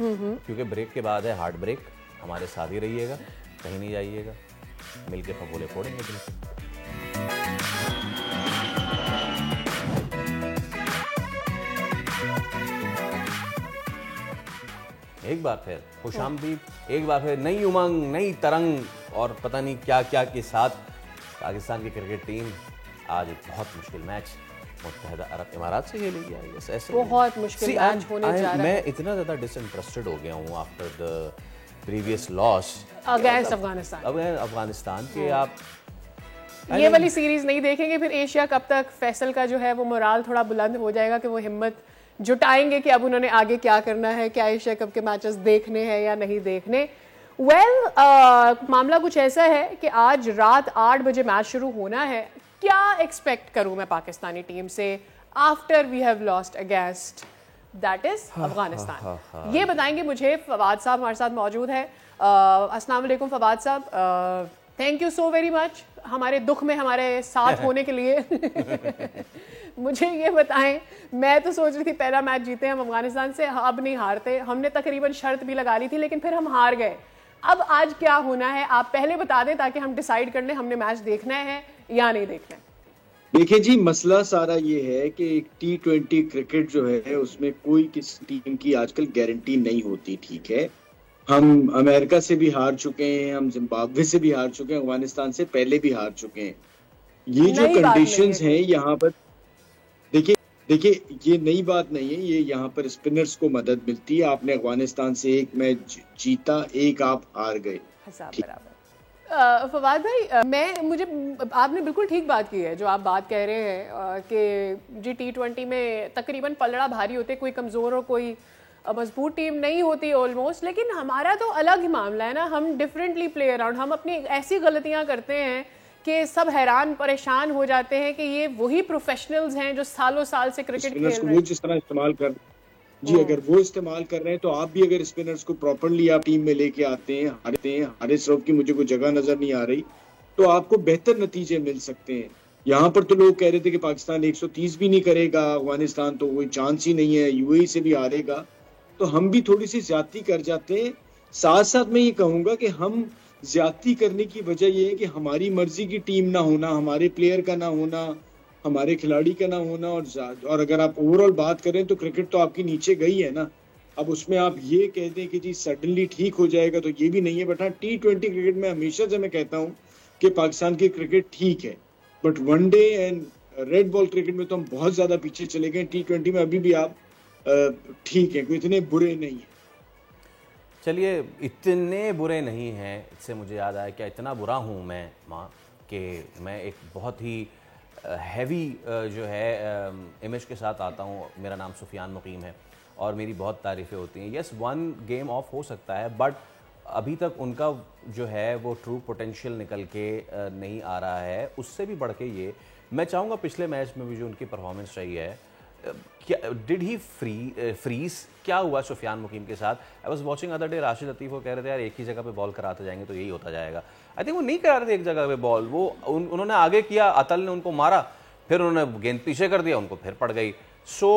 क्योंकि ब्रेक के बाद है हार्ट ब्रेक। हमारे साथ ही रहिएगा, कहीं नहीं जाइएगा, मिलके फगोले फोड़ेंगे बिल्कुल। एक बार फिर खुशामदीद, एक बार फिर नई उमंग, नई तरंग और पता नहीं क्या क्या के साथ पाकिस्तान की क्रिकेट टीम आज एक बहुत मुश्किल मैच मुत्तहदा अरब इमारात से खेलेगी। ऐसे बहुत मुश्किल मैच होने जा रहा है। मैं इतना ज़्यादा डिसइंटरेस्टेड हो गया हूँ after the previous loss against Afghanistan के। आप ये वाली सीरीज नहीं देखेंगे, फिर एशिया कप तक फैसल का जो है वो मोराल थोड़ा बुलंद हो जाएगा कि वो हिम्मत जुटाएंगे कि अब उन्होंने आगे क्या करना है, क्या एशिया कप के मैचेस देखने हैं या नहीं देखने। मामला कुछ ऐसा है कि आज रात 8 बजे मैच शुरू होना है। क्या एक्सपेक्ट करूं मैं पाकिस्तानी टीम से after we have lost against that is Afghanistan? ये बताएंगे मुझे फवाद साहब हमारे साथ मौजूद है। अस्सलाम वालेकुम फवाद साहब, thank you so very much हमारे दुख में हमारे साथ होने के लिए। मुझे ये बताएं, मैं तो सोच रही थी पहला मैच जीते हम अफगानिस्तान से, अब नहीं हारते। हमने तकरीबन शर्त भी लगा ली थी, लेकिन फिर हम हार गए। अब आज क्या होना है आप पहले बता दें, ताकि हम डिसाइड कर लें हमने मैच देखना है या नहीं देखना है। देखिए जी, मसला सारा ये है कि एक T20 क्रिकेट जो है उसमें कोई किसी टीम की आजकल गारंटी नहीं होती। ठीक है, हम अमेरिका से भी हार चुके हैं, हम जिम्बाब्वे से भी हार चुके हैं, अफगानिस्तान से पहले भी हार चुके हैं। ये जो कंडीशंस हैं यहाँ पर, देखिए ये नई बात नहीं है, ये यहाँ पर स्पिनर्स को मदद मिलती है। आपने अफगानिस्तान से एक मैच जीता, एक आप हार गए। फवाद भाई, आपने बिल्कुल ठीक बात की है जो आप बात कह रहे हैं कि जी T20 में तकरीबन पलड़ा भारी होते, कोई कमज़ोर और कोई मजबूत टीम नहीं होती ऑलमोस्ट। लेकिन हमारा तो अलग ही मामला है ना, हम डिफरेंटली प्ले अराउंड, हम अपनी ऐसी गलतियां करते हैं कि सब हैरान परेशान हो जाते हैं कि ये वही प्रोफेशनल्स हैं जो सालों साल से क्रिकेट खेल रहे हैं। जिस तरह इस्तेमाल कर जी, अगर वो इस्तेमाल कर रहे हैं तो आप भी अगर स्पिनर्स को प्रॉपर्ली आप टीम में लेके आते हैं, हारिस रऊफ की मुझे कोई जगह नजर नहीं आ रही, तो आपको बेहतर नतीजे मिल सकते हैं। यहाँ पर तो लोग कह रहे थे कि पाकिस्तान 130 भी नहीं करेगा, अफगानिस्तान तो कोई चांस ही नहीं है, यूएई से भी हारेगा। तो हम भी थोड़ी सी ज्यादती कर जाते हैं। साथ साथ मैं ये कहूंगा कि हम ज्यादती करने की वजह ये है कि हमारी मर्जी की टीम ना होना, हमारे प्लेयर का ना होना, हमारे खिलाड़ी का ना होना। और अगर आप ओवरऑल बात करें तो क्रिकेट तो आपकी नीचे गई है ना। अब उसमें आप ये कह दें कि जी सडनली ठीक हो जाएगा, तो ये भी नहीं है। बट हाँ, T20 क्रिकेट में हमेशा से मैं कहता हूँ कि पाकिस्तान की क्रिकेट ठीक है, but one day and red ball cricket में तो हम बहुत ज्यादा पीछे चले गए। T20 में अभी भी आप ठीक है, कोई इतने बुरे नहीं है। चलिए, इतने बुरे नहीं हैं, इससे मुझे याद आया क्या इतना बुरा हूँ मैं माँ कि मैं एक बहुत ही हैवी जो है इमेज के साथ आता हूँ। मेरा नाम सुफियान मुकीम है और मेरी बहुत तारीफ़ें होती हैं। यस, 1 गेम ऑफ हो सकता है, बट अभी तक उनका जो है वो ट्रू पोटेंशियल निकल के नहीं आ रहा है। उससे भी बढ़ के ये मैं चाहूँगा, पिछले मैच में भी जो उनकी परफॉर्मेंस रही है, क्या डिड ही फ्रीज, क्या हुआ सुफियान मुकीम के साथ? I was watching other day, Rashid Latif को कह रहे थे यार एक ही जगह पे बॉल कराते जाएंगे तो यही होता जाएगा। आई थिंक वो नहीं करा रहे थे एक जगह पे बॉल, वो उन्होंने आगे किया, अतल ने उनको मारा, फिर उन्होंने गेंद पीछे कर दिया, उनको फिर पड़ गई। सो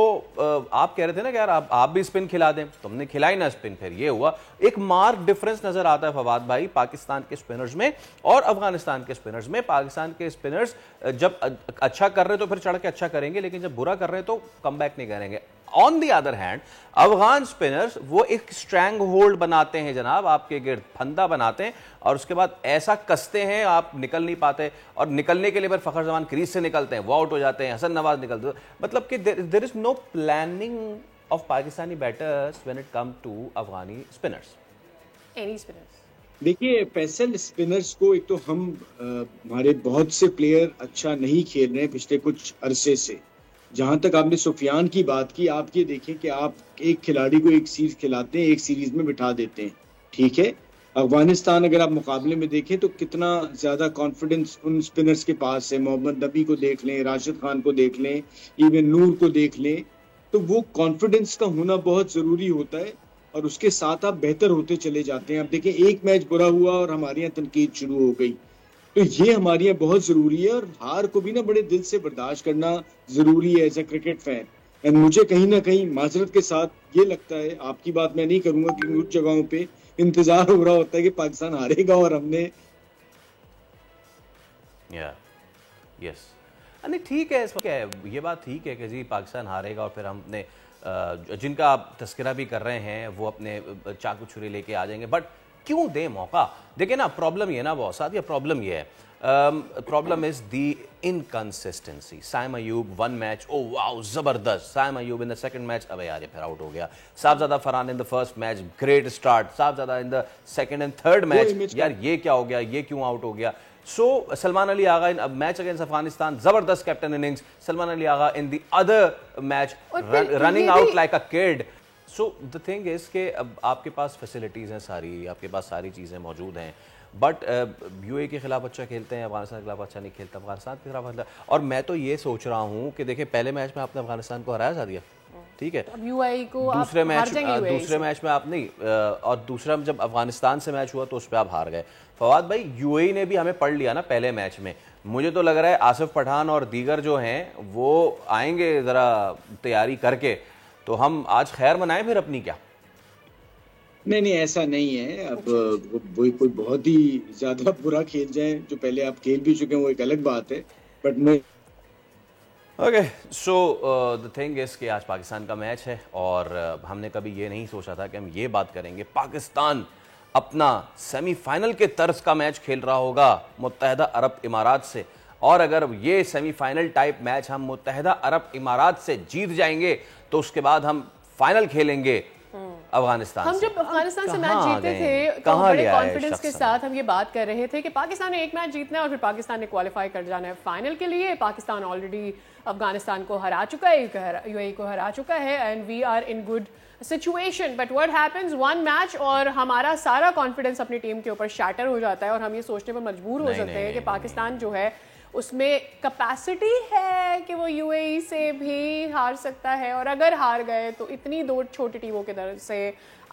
आप कह रहे थे ना कि यार आप भी स्पिन खिला दें, तुमने खिलाई ना स्पिन, फिर ये हुआ। एक मार्क डिफरेंस नजर आता है फवाद भाई पाकिस्तान के स्पिनर्स में और अफगानिस्तान के स्पिनर्स में। पाकिस्तान के स्पिनर्स जब अच्छा कर रहे तो फिर चढ़ के अच्छा करेंगे, लेकिन जब बुरा कर रहे तो कमबैक नहीं करेंगे। On the other hand Afghan spinners वो एक स्ट्रैंग होल्ड बनाते हैं जनाब, आपके गिर्द फंदा बनाते हैं और उसके बाद ऐसा कसते हैं आप निकल नहीं पाते, और निकलने के लिए फिर फखर जमान क्रीज से निकलते हैं, वो आउट हो जाते हैं, हसन नवाज निकलते हैं। मतलब कि there is no planning of Pakistani batters when it come to Afghani spinners. Any spinners देखिए फैसल, स्पिनर्स को एक तो हम हमारे बहुत से प्लेयर अच्छा नहीं खेल रहे हैं पिछले कुछ अरसे से। जहां तक आपने सुफियान की बात की, आप ये देखें कि आप एक खिलाड़ी को एक सीरीज खिलाते हैं, एक सीरीज में बिठा देते हैं, ठीक है। अफगानिस्तान अगर आप मुकाबले में देखें तो कितना ज्यादा कॉन्फिडेंस उन स्पिनर्स के पास है। मोहम्मद नबी को देख लें, राशिद खान को देख लें, इवन नूर को देख लें, तो वो कॉन्फिडेंस का होना बहुत जरूरी होता है और उसके साथ आप बेहतर होते चले जाते हैं। अब देखें एक मैच बुरा हुआ और हमारे यहाँ तनकीद शुरू हो गई, तो ये हमारे यहाँ बहुत जरूरी है और हार को भी ना बड़े दिल से बर्दाश्त करना जरूरी है as a cricket fan. And मुझे कहीं ना कहीं माजरत के साथ ये लगता है, आपकी बात मैं नहीं करूंगा, कि कुछ जगहों पे इंतजार हो रहा होता है कि पाकिस्तान हारेगा और हमने यस नहीं ठीक है, क्या है ये बात ठीक है कि जी पाकिस्तान हारेगा और फिर हमने जिनका आप तस्करा भी कर रहे हैं वो अपने चाकू छुरी लेके आ जाएंगे, बट क्यों दे मौका। देखिए ना प्रॉब्लम ये ना बहुत साथ, ये प्रॉब्लम ये है, problem is the inconsistency. Saim Ayub one match, oh wow जबरदस्त, Saim Ayub in the second match, अबे यार ये फिर आउट हो गया। Sahibzada Farhan in the first match, great start, Sahibzada in the second and third match, यार ये क्या हो गया, ये क्यों आउट हो गया। So Salman Ali Agha in match against Afghanistan, जबरदस्त captain innings, Salman Ali Agha in the other match running out like a kid. So the thing is कि अब आपके पास फैसिलिटीज़ हैं सारी, आपके पास सारी चीज़ें मौजूद हैं, बट यूए के खिलाफ अच्छा खेलते हैं, अफगानिस्तान के खिलाफ अच्छा नहीं खेलता, अफगानिस्तान के खिलाफ अच्छा। और मैं तो ये सोच रहा हूँ कि देखिए पहले मैच में आपने अफगानिस्तान को हराया सादिया, ठीक है, यूएई को दूसरे मैच में आप नहीं, और दूसरा जब अफगानिस्तान से मैच हुआ तो उस पर आप हार गए। फवाद भाई यूएई ने भी हमें पढ़ लिया ना पहले मैच में। मुझे तो लग रहा है आसिफ पठान और दीगर जो हैं वो आएंगे ज़रा तैयारी करके, तो हम आज खैर मनाएं फिर अपनी क्या? नहीं ऐसा नहीं है। अब वो कोई बहुत ही ज्यादा बुरा खेल जाए, जो पहले आप खेल भी चुके हैं वो एक अलग बात है, बट मैं okay. So the thing is कि आज पाकिस्तान का मैच है और हमने कभी ये नहीं सोचा था कि हम ये बात करेंगे, पाकिस्तान अपना सेमीफाइनल के तर्ज का मैच खेल रहा होगा मुत्तहदा अरब इमारात से, और अगर ये सेमीफाइनल टाइप मैच हम मुत्तहदा अरब इमारात से जीत जाएंगे तो उसके बाद हम फाइनल खेलेंगे अफगानिस्तान। हम जब अफगानिस्तान से मैच जीते थे तो बड़े कॉन्फिडेंस के साथ हम ये बात कर रहे थे कि पाकिस्तान ने एक मैच जीतना है और फिर पाकिस्तान ने क्वालिफाई कर जाना है फाइनल के लिए। पाकिस्तान ऑलरेडी अफगानिस्तान को हरा चुका है, यूएई को हरा चुका है, and we are in good situation. But what happens, one match और हमारा सारा कॉन्फिडेंस अपनी टीम के ऊपर शैटर हो जाता है और हम ये सोचने पर मजबूर हो सकते हैं कि पाकिस्तान जो है उसमें कैपेसिटी है कि वो यूएई से भी हार सकता है, और अगर हार गए तो इतनी दो छोटी टीमों की तरफ से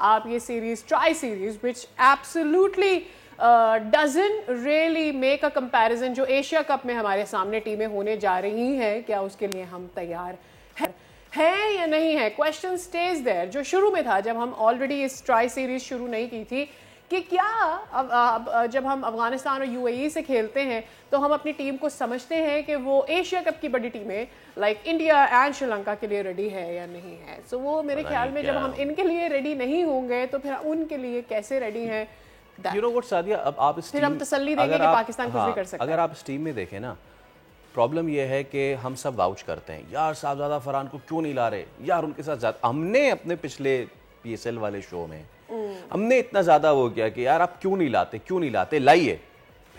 आप ये series, tri series, which absolutely doesn't really make a comparison जो एशिया कप में हमारे सामने टीमें होने जा रही हैं, क्या उसके लिए हम तैयार है या नहीं है? क्वेश्चन स्टेज देयर, जो शुरू में था जब हम ऑलरेडी इस ट्राई सीरीज शुरू नहीं की थी, कि क्या अब जब हम अफगानिस्तान और यूएई से खेलते हैं तो हम अपनी टीम को समझते हैं कि वो एशिया कप की बड़ी टीमें लाइक इंडिया एंड श्रीलंका के लिए रेडी है या नहीं है। सो वो मेरे ख्याल में जब हम इनके लिए रेडी नहीं होंगे तो फिर उनके लिए कैसे रेडी हैं? यू नो व्हाट सादिया, अब आप इस फिर हम तसल्ली देंगे कि पाकिस्तान कुछ भी कर सकता है। अगर आप इस टीम में देखें ना, प्रॉब्लम यह है कि हम सब वाउच करते हैं, यार साहबजादा फरहान को क्यों नहीं ला रहे, यार उनके साथ हमने अपने पिछले पीएसएल वाले शो में हमने इतना ज्यादा वो किया कि यार आप क्यों नहीं लाते, लाइए,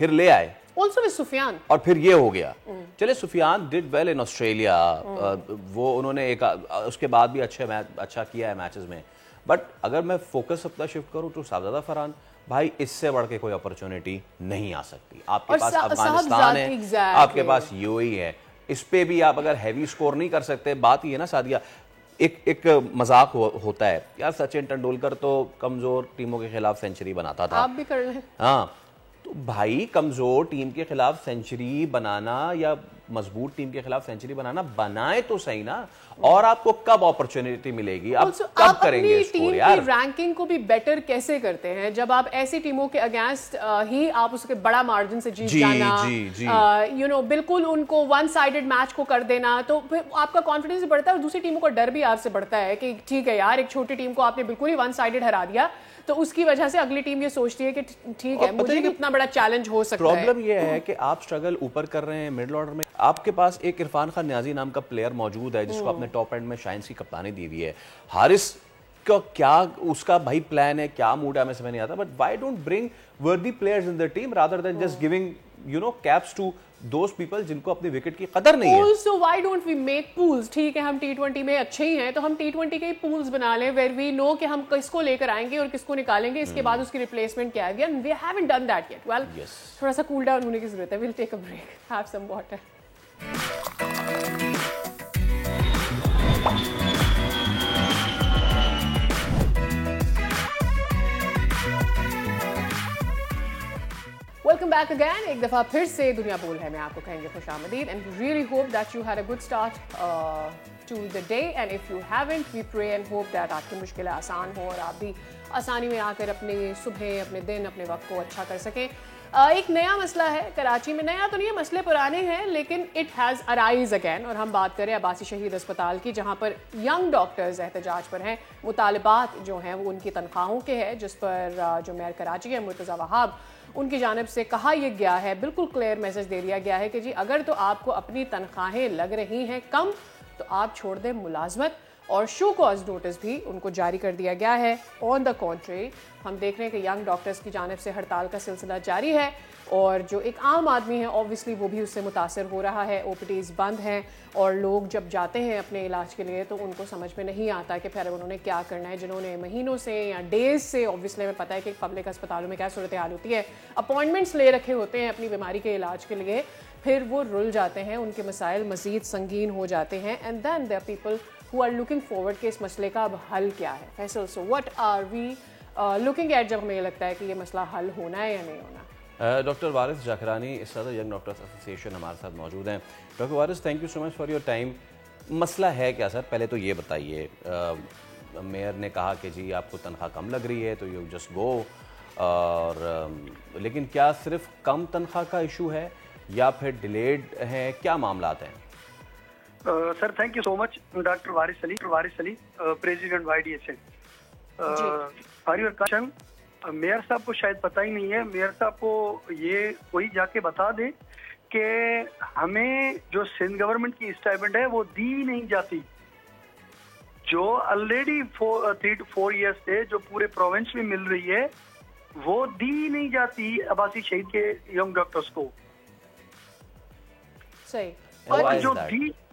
फिर ले आए। Also with सुफियान, और फिर ये हो गया। चले Sufiyan did well in Australia, वो उन्होंने एक उसके बाद भी अच्छा किया है मैचेस में, बट अगर मैं फोकस अपना शिफ्ट करूं तो साहबजादा फरहान भाई इससे बढ़ के कोई अपॉर्चुनिटी नहीं आ सकती। आपके पास अफगानिस्तान है, आपके पास यूएई है, इस पे भी आप अगर हैवी स्कोर नहीं कर सकते। बात ये ना सादिया, एक मजाक होता है यार, सचिन तेंदुलकर तो कमजोर टीमों के खिलाफ सेंचुरी बनाता था, आप भी कर रहे हैं। हाँ, तो भाई कमजोर टीम के खिलाफ सेंचुरी बनाना या मजबूत टीम के खिलाफ सेंचुरी बनाना, बनाए तो सही ना। और आपको कब अपॉर्चुनिटी मिलेगी, आप कब करेंगे स्कोर यार। रैंकिंग को भी बेटर कैसे करते हैं जब आप ऐसी टीमों के अगेंस्ट ही आप उसके बड़ा मार्जिन से जीत जाना, यू नो बिल्कुल उनको वन साइडेड मैच को कर देना, तो फिर आपका कॉन्फिडेंस भी बढ़ता है और दूसरी टीमों का डर भी आपसे बढ़ता है कि ठीक है यार, एक छोटी टीम को आपने बिल्कुल ही वन साइडेड हरा दिया, तो उसकी वजह से अगली टीम ये सोचती है कि ठीक है मुझे कितना बड़ा चैलेंज हो सकता है। प्रॉब्लम ये है कि आप स्ट्रगल ऊपर कर रहे हैं मिडिल ऑर्डर में, आपके पास एक इरफान खान न्याजी नाम का प्लेयर मौजूद है जिसको अपने टॉप एंड में शाइन्स की कप्तानी दी हुई है। हारिस का क्या उसका भाई प्लान है, क्या मूड है, हमें समझ नहीं आता, but why don't bring worthy players in the team rather than just giving you know caps to those people जिनको अपनी विकेट की कदर नहीं है। Also, why don't we make pools? ठीक है हम T20 में अच्छे ही हैं तो हम T20 के ही पूल्स बना लें where we know कि हम किसको लेकर आएंगे और किसको निकालेंगे, इसके बाद उसकी रिप्लेसमेंट क्या है। We haven't done that yet. Well, थोड़ा सा कूल डाउन होने की जरूरत है। We'll take a break, have some water. Welcome back again. एक दफ़ा फिर से दुनिया बोल है में आपको कहेंगे खुशामदीद and really hope that you had a good start to the day and if you haven't we pray and hope that आपकी मुश्किलें आसान हो और आप भी आसानी में आकर अपनी सुबह, अपने दिन, अपने वक्त को अच्छा कर सकें। एक नया मसला है कराची में, नया तो नहीं है, मसले पुराने हैं लेकिन इट हैज़ अराइज अगैन, और हम बात करें अब्बासी शहीद अस्पताल की जहाँ पर यंग डॉक्टर्स एहतजाज पर हैं। मुतालबात जो हैं वो उनकी तनख्वाहों के हैं जिस पर जो मेयर कराची है मुर्तज़ा वहाब उनकी जानिब से कहा यह गया है, बिल्कुल क्लियर मैसेज दे दिया गया है कि जी अगर तो आपको अपनी तनख्वाहें लग रही हैं कम तो आप छोड़ दें मुलाजमत, और शो कॉज नोटिस भी उनको जारी कर दिया गया है। ऑन द कॉन्ट्री हम देख रहे हैं कि यंग डॉक्टर्स की जानिब से हड़ताल का सिलसिला जारी है और जो एक आम आदमी है ऑब्वियसली वो भी उससे मुतासर हो रहा है। ओपीडीज़ बंद हैं और लोग जब जाते हैं अपने इलाज के लिए तो उनको समझ में नहीं आता कि फिर उन्होंने क्या करना है। जिन्होंने महीनों से या डेज से, ऑब्वियसली हमें पता है कि पब्लिक अस्पतालों में क्या सूरत हाल होती है, अपॉइंटमेंट्स ले रखे होते हैं अपनी बीमारी के इलाज के लिए, फिर वो रुल जाते हैं, उनके मसाइल मज़ीद संगीन हो जाते हैं and then there people who are looking forward कि इस मसले का अब हल क्या है। Faisal, so what are we looking at जब हमें लगता है कि ये मसला हल होना है या नहीं होना। डॉक्टर वारिस जाकरानी, सदर यंग डॉक्टर्स एसोसिएशन हमारे साथ मौजूद हैं। Doctor Waris, thank you so much for your time. मसला है क्या सर, पहले तो ये बताइए। मेयर ने कहा कि जी आपको तनख्वाह कम लग रही है तो यू जस्ट गो, और लेकिन क्या सिर्फ कम तनख्वाह का इशू है या फिर डिलेड है, क्या मामलात हैं? Sir thank you so much. Doctor Waris Ali president YDHN। For your question, mayor साहब को शायद पता ही नहीं है, मेयर साहब को ये कोई जाके बता दे कि हमें जो सिंध गवर्नमेंट की स्टाइपेंड है वो दी नहीं जाती, जो ऑलरेडी 3 to 4 ईयर्स से जो पूरे प्रोविंस में मिल रही है वो दी नहीं जाती अब्बासी शहीद के यंग डॉक्टर्स को। सही।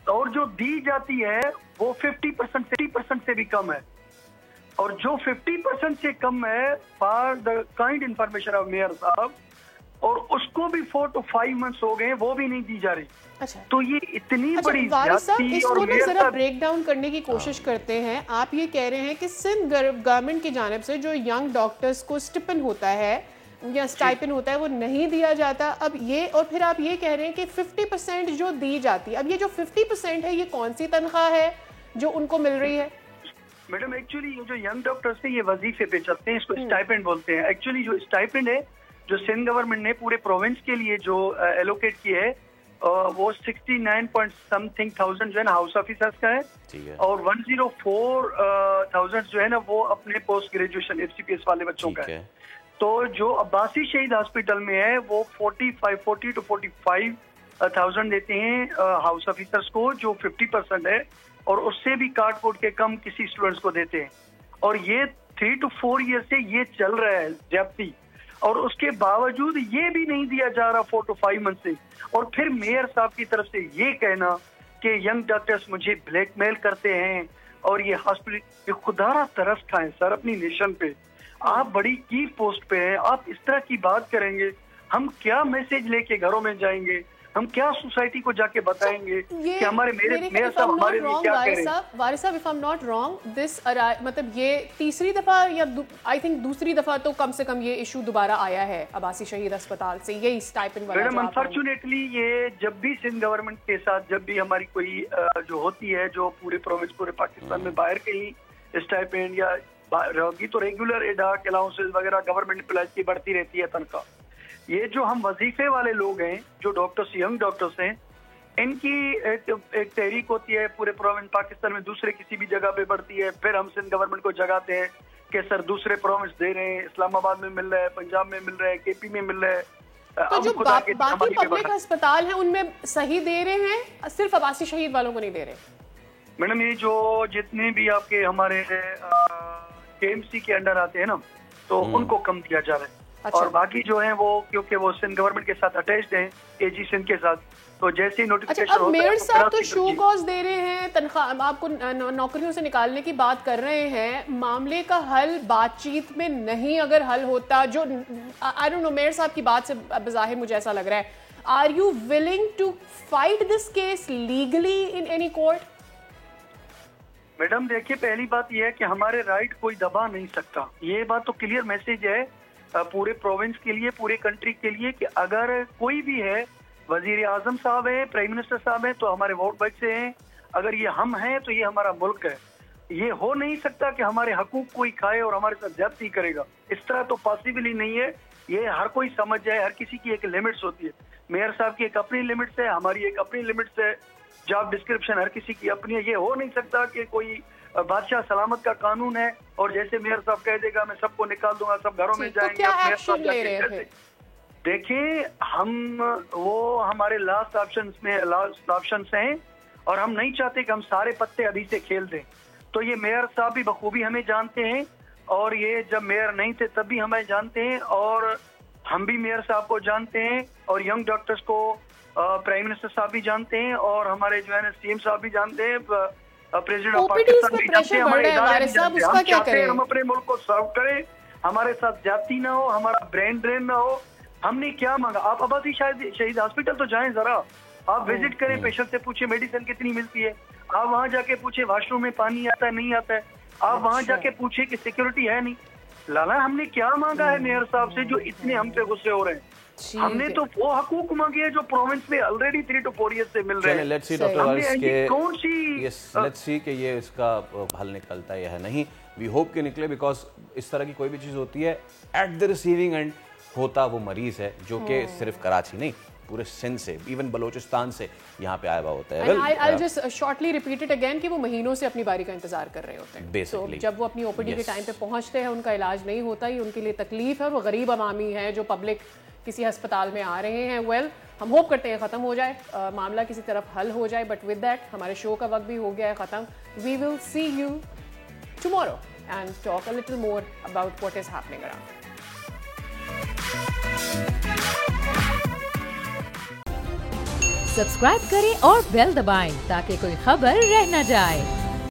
और जो दी जाती है वो 50% से भी कम है, और जो 50% से कम है for the kind information of mayor साहब, और उसको भी 4 to 5 मंथ्स हो गए, वो भी नहीं दी जा रही। अच्छा, तो ये इतनी बड़ी ज्यादती, इसको ना जरा ब्रेक डाउन करने की कोशिश करते हैं। आप ये कह रहे हैं कि सिंध गवर्नमेंट की जानिब से जो यंग डॉक्टर्स को स्टिपेंड होता है या स्टाइपेंड होता है वो नहीं दिया जाता। अब ये, और फिर आप ये कह रहे हैं कि 50% जो दी जाती है, अब ये जो 50% है ये कौन सी तनख्वाह है जो उनको मिल रही है? मैडम एक्चुअली ये जो यंग डॉक्टर्स है ये वजीफे पे चलते हैं, इसको स्टाइपेंड बोलते हैं। एक्चुअली जो स्टाइपेंड है जो सिंध गवर्नमेंट ने पूरे प्रोविंस के लिए जो एलोकेट किया है वो 69 point something thousand जो है ना हाउस ऑफिसर्स का है, और 104,000 जो है ना वो अपने पोस्ट ग्रेजुएशन FCPS वाले बच्चों का है। तो जो अब्बासी शहीद हॉस्पिटल में है वो 40 to 45,000 देते हैं हाउस ऑफिसर्स को, जो 50% है, और उससे भी काट कोट के कम किसी स्टूडेंट्स को देते हैं। और ये 3 to 4 ईयर से ये चल रहा है ज्यादती, और उसके बावजूद ये भी नहीं दिया जा रहा 4 to 5 मंथ से। और फिर मेयर साहब की तरफ से ये कहना कि यंग डॉक्टर्स मुझे ब्लैकमेल करते हैं और ये हॉस्पिटल, ये खुदारा तरस खाएं सर अपनी नेशन पे। आप बड़ी की पोस्ट पे हैं, आप इस तरह की बात करेंगे, हम क्या मैसेज लेके घरों में जाएंगे? हम क्या सोसाइटी को जाके बताएंगे कि हमारे मेयर साहब हमारे लिए क्या कह रहे हैं? वारिस साहब, if I am not wrong, this मतलब ये तीसरी दफा या आई थिंक दूसरी दफा तो कम से कम ये इशू दोबारा आया है अब्बासी शहीद अस्पताल से, यही स्टाइपेंड वाला। मैडम अनफॉर्चुनेटली ये जब भी सिंध गवर्नमेंट के साथ जब भी हमारी कोई जो होती है, जो पूरे प्रोविंस पूरे पाकिस्तान में बाहर कहीं स्टाइपेंड या रहेगी तो रेगुलर एडाक अलाउंसेस वगैरह गवर्नमेंट एम्प्लॉयज की बढ़ती रहती है तनख्वाह। ये जो हम वजीफे वाले लोग हैं, जो डॉक्टर्स यंग डॉक्टर्स हैं, इनकी एक तहरीक होती है पूरे प्रोविंस पाकिस्तान में, दूसरे किसी भी जगह पे बढ़ती है, फिर हम सिंध गवर्नमेंट को जगाते हैं कि सर दूसरे प्रोविंस दे रहे हैं, इस्लामाबाद में मिल रहा है, पंजाब में मिल रहा है, केपी में मिल रहा है। तो जो बाकी पब्लिक अस्पताल हैं उनमें सही दे रहे हैं, सिर्फ अब्बासी शहीद वालों को नहीं दे रहे? मैडम ये जो जितने भी आपके हमारे KMC के अंडर आते हैं ना, तो उनको कम दिया जा रहा है। अच्छा। और बाकी जो है वो क्योंकि वो सिंध गवर्नमेंट के साथ अटैच्ड हैं, AG सिंध के साथ, तो जैसे ही नोटिफिकेशन होता है। मेयर साहब तो शो कॉज दे रहे हैं, तनख्वाह आपको नौकरियों से निकालने की बात कर रहे हैं, मामले का हल बातचीत में नहीं अगर हल होता, जो आई डोंट नो, मेयर साहब की बात से बज़ाहिर मुझे ऐसा लग रहा है, are you willing to fight this case legally in any court? Madam देखिए, पहली बात यह है कि हमारे राइट कोई दबा नहीं सकता। ये बात तो क्लियर मैसेज है पूरे प्रोविंस के लिए, पूरे कंट्री के लिए, कि अगर कोई भी है, वजीर आजम साहब है, प्राइम मिनिस्टर साहब है, तो हमारे वोट बैंक से हैं। अगर ये हम हैं तो ये हमारा मुल्क है। ये हो नहीं सकता कि हमारे हकूक कोई खाए और हमारे साथ ज्यादती करेगा, इस तरह तो पॉसिबल ही नहीं है। ये हर कोई समझ जाए, हर किसी की एक लिमिट्स होती है। मेयर साहब की एक अपनी लिमिट्स है, हमारी एक अपनी लिमिट्स है, जॉब डिस्क्रिप्शन हर किसी की अपनी है। ये हो नहीं सकता कि कोई बादशाह सलामत का कानून है और जैसे मेयर साहब कह देगा मैं सबको निकाल दूंगा, सब घरों में जाएंगे। तो क्या एक्शन ले रहे हैं? देखिए, हम वो हमारे लास्ट ऑप्शंस हैं और हम नहीं चाहते कि हम सारे पत्ते अभी से खेल दें। तो ये मेयर साहब भी बखूबी हमें जानते हैं और ये जब मेयर नहीं थे तब भी हमें जानते हैं और हम भी मेयर साहब को जानते हैं और यंग डॉक्टर्स को प्राइम मिनिस्टर साहब भी जानते हैं और हमारे जो है CM साहब भी जानते हैं, प्रेसिडेंट ऑफ पाकिस्तान भी जानते हैं, हमारे इदारे भी जानते हैं। हम चाहते हैं हम अपने मुल्क को सर्व करें, हमारे साथ जाति ना हो, हमारा ब्रेन ड्रेन ना हो। हमने क्या मांगा? आप अब्बासी शहीद हॉस्पिटल तो जाएं जरा, आप विजिट करें, पेशेंट से पूछे मेडिसिन कितनी मिलती है, आप वहाँ जाके पूछे वॉशरूम में पानी आता है नहीं आता है, आप वहाँ जाके पूछे कि सिक्योरिटी है नहीं। लाला, हमने क्या मांगा है मेयर साहब से जो इतने हम पे गुस्से हो रहे हैं? हमने तो वो हकूक मांगे हैं जो प्रोविंस में ऑलरेडी 3 to 4 years से मिल रहे हैं। लेट्स सी डॉक्टर वारिस के कौन सी लेट्स सी कि ये इसका हल निकलता है या नहीं। वी होप कि निकले, बिकॉज इस तरह की कोई भी चीज़ होती है एट द रिसीविंग एंड होता वो मरीज है जो कि सिर्फ कराची नहीं पूरे सिंध से, इवन बलोचिस्तान से यहाँ पे आया हुआ होता है। I'll just shortly repeat it again कि वो महीनों से अपनी बारी का इंतजार कर रहे होते हैं। Basically, जब वो अपनी OPD के टाइम पे पहुँचते हैं, उनका इलाज नहीं होता, ये उनके लिए तकलीफ है और वो गरीब अवामी है जो पब्लिक किसी अस्पताल में आ रहे हैं। वेल, हम होप करते हैं ख़त्म हो जाए, मामला किसी तरफ हल हो जाए, बट विद दैट हमारे शो का वक्त भी हो गया है ख़त्म। We will see you tomorrow and talk a little more about what is happening around. Subscribe करें और बेल दबाएं ताकि कोई खबर रह न जाए।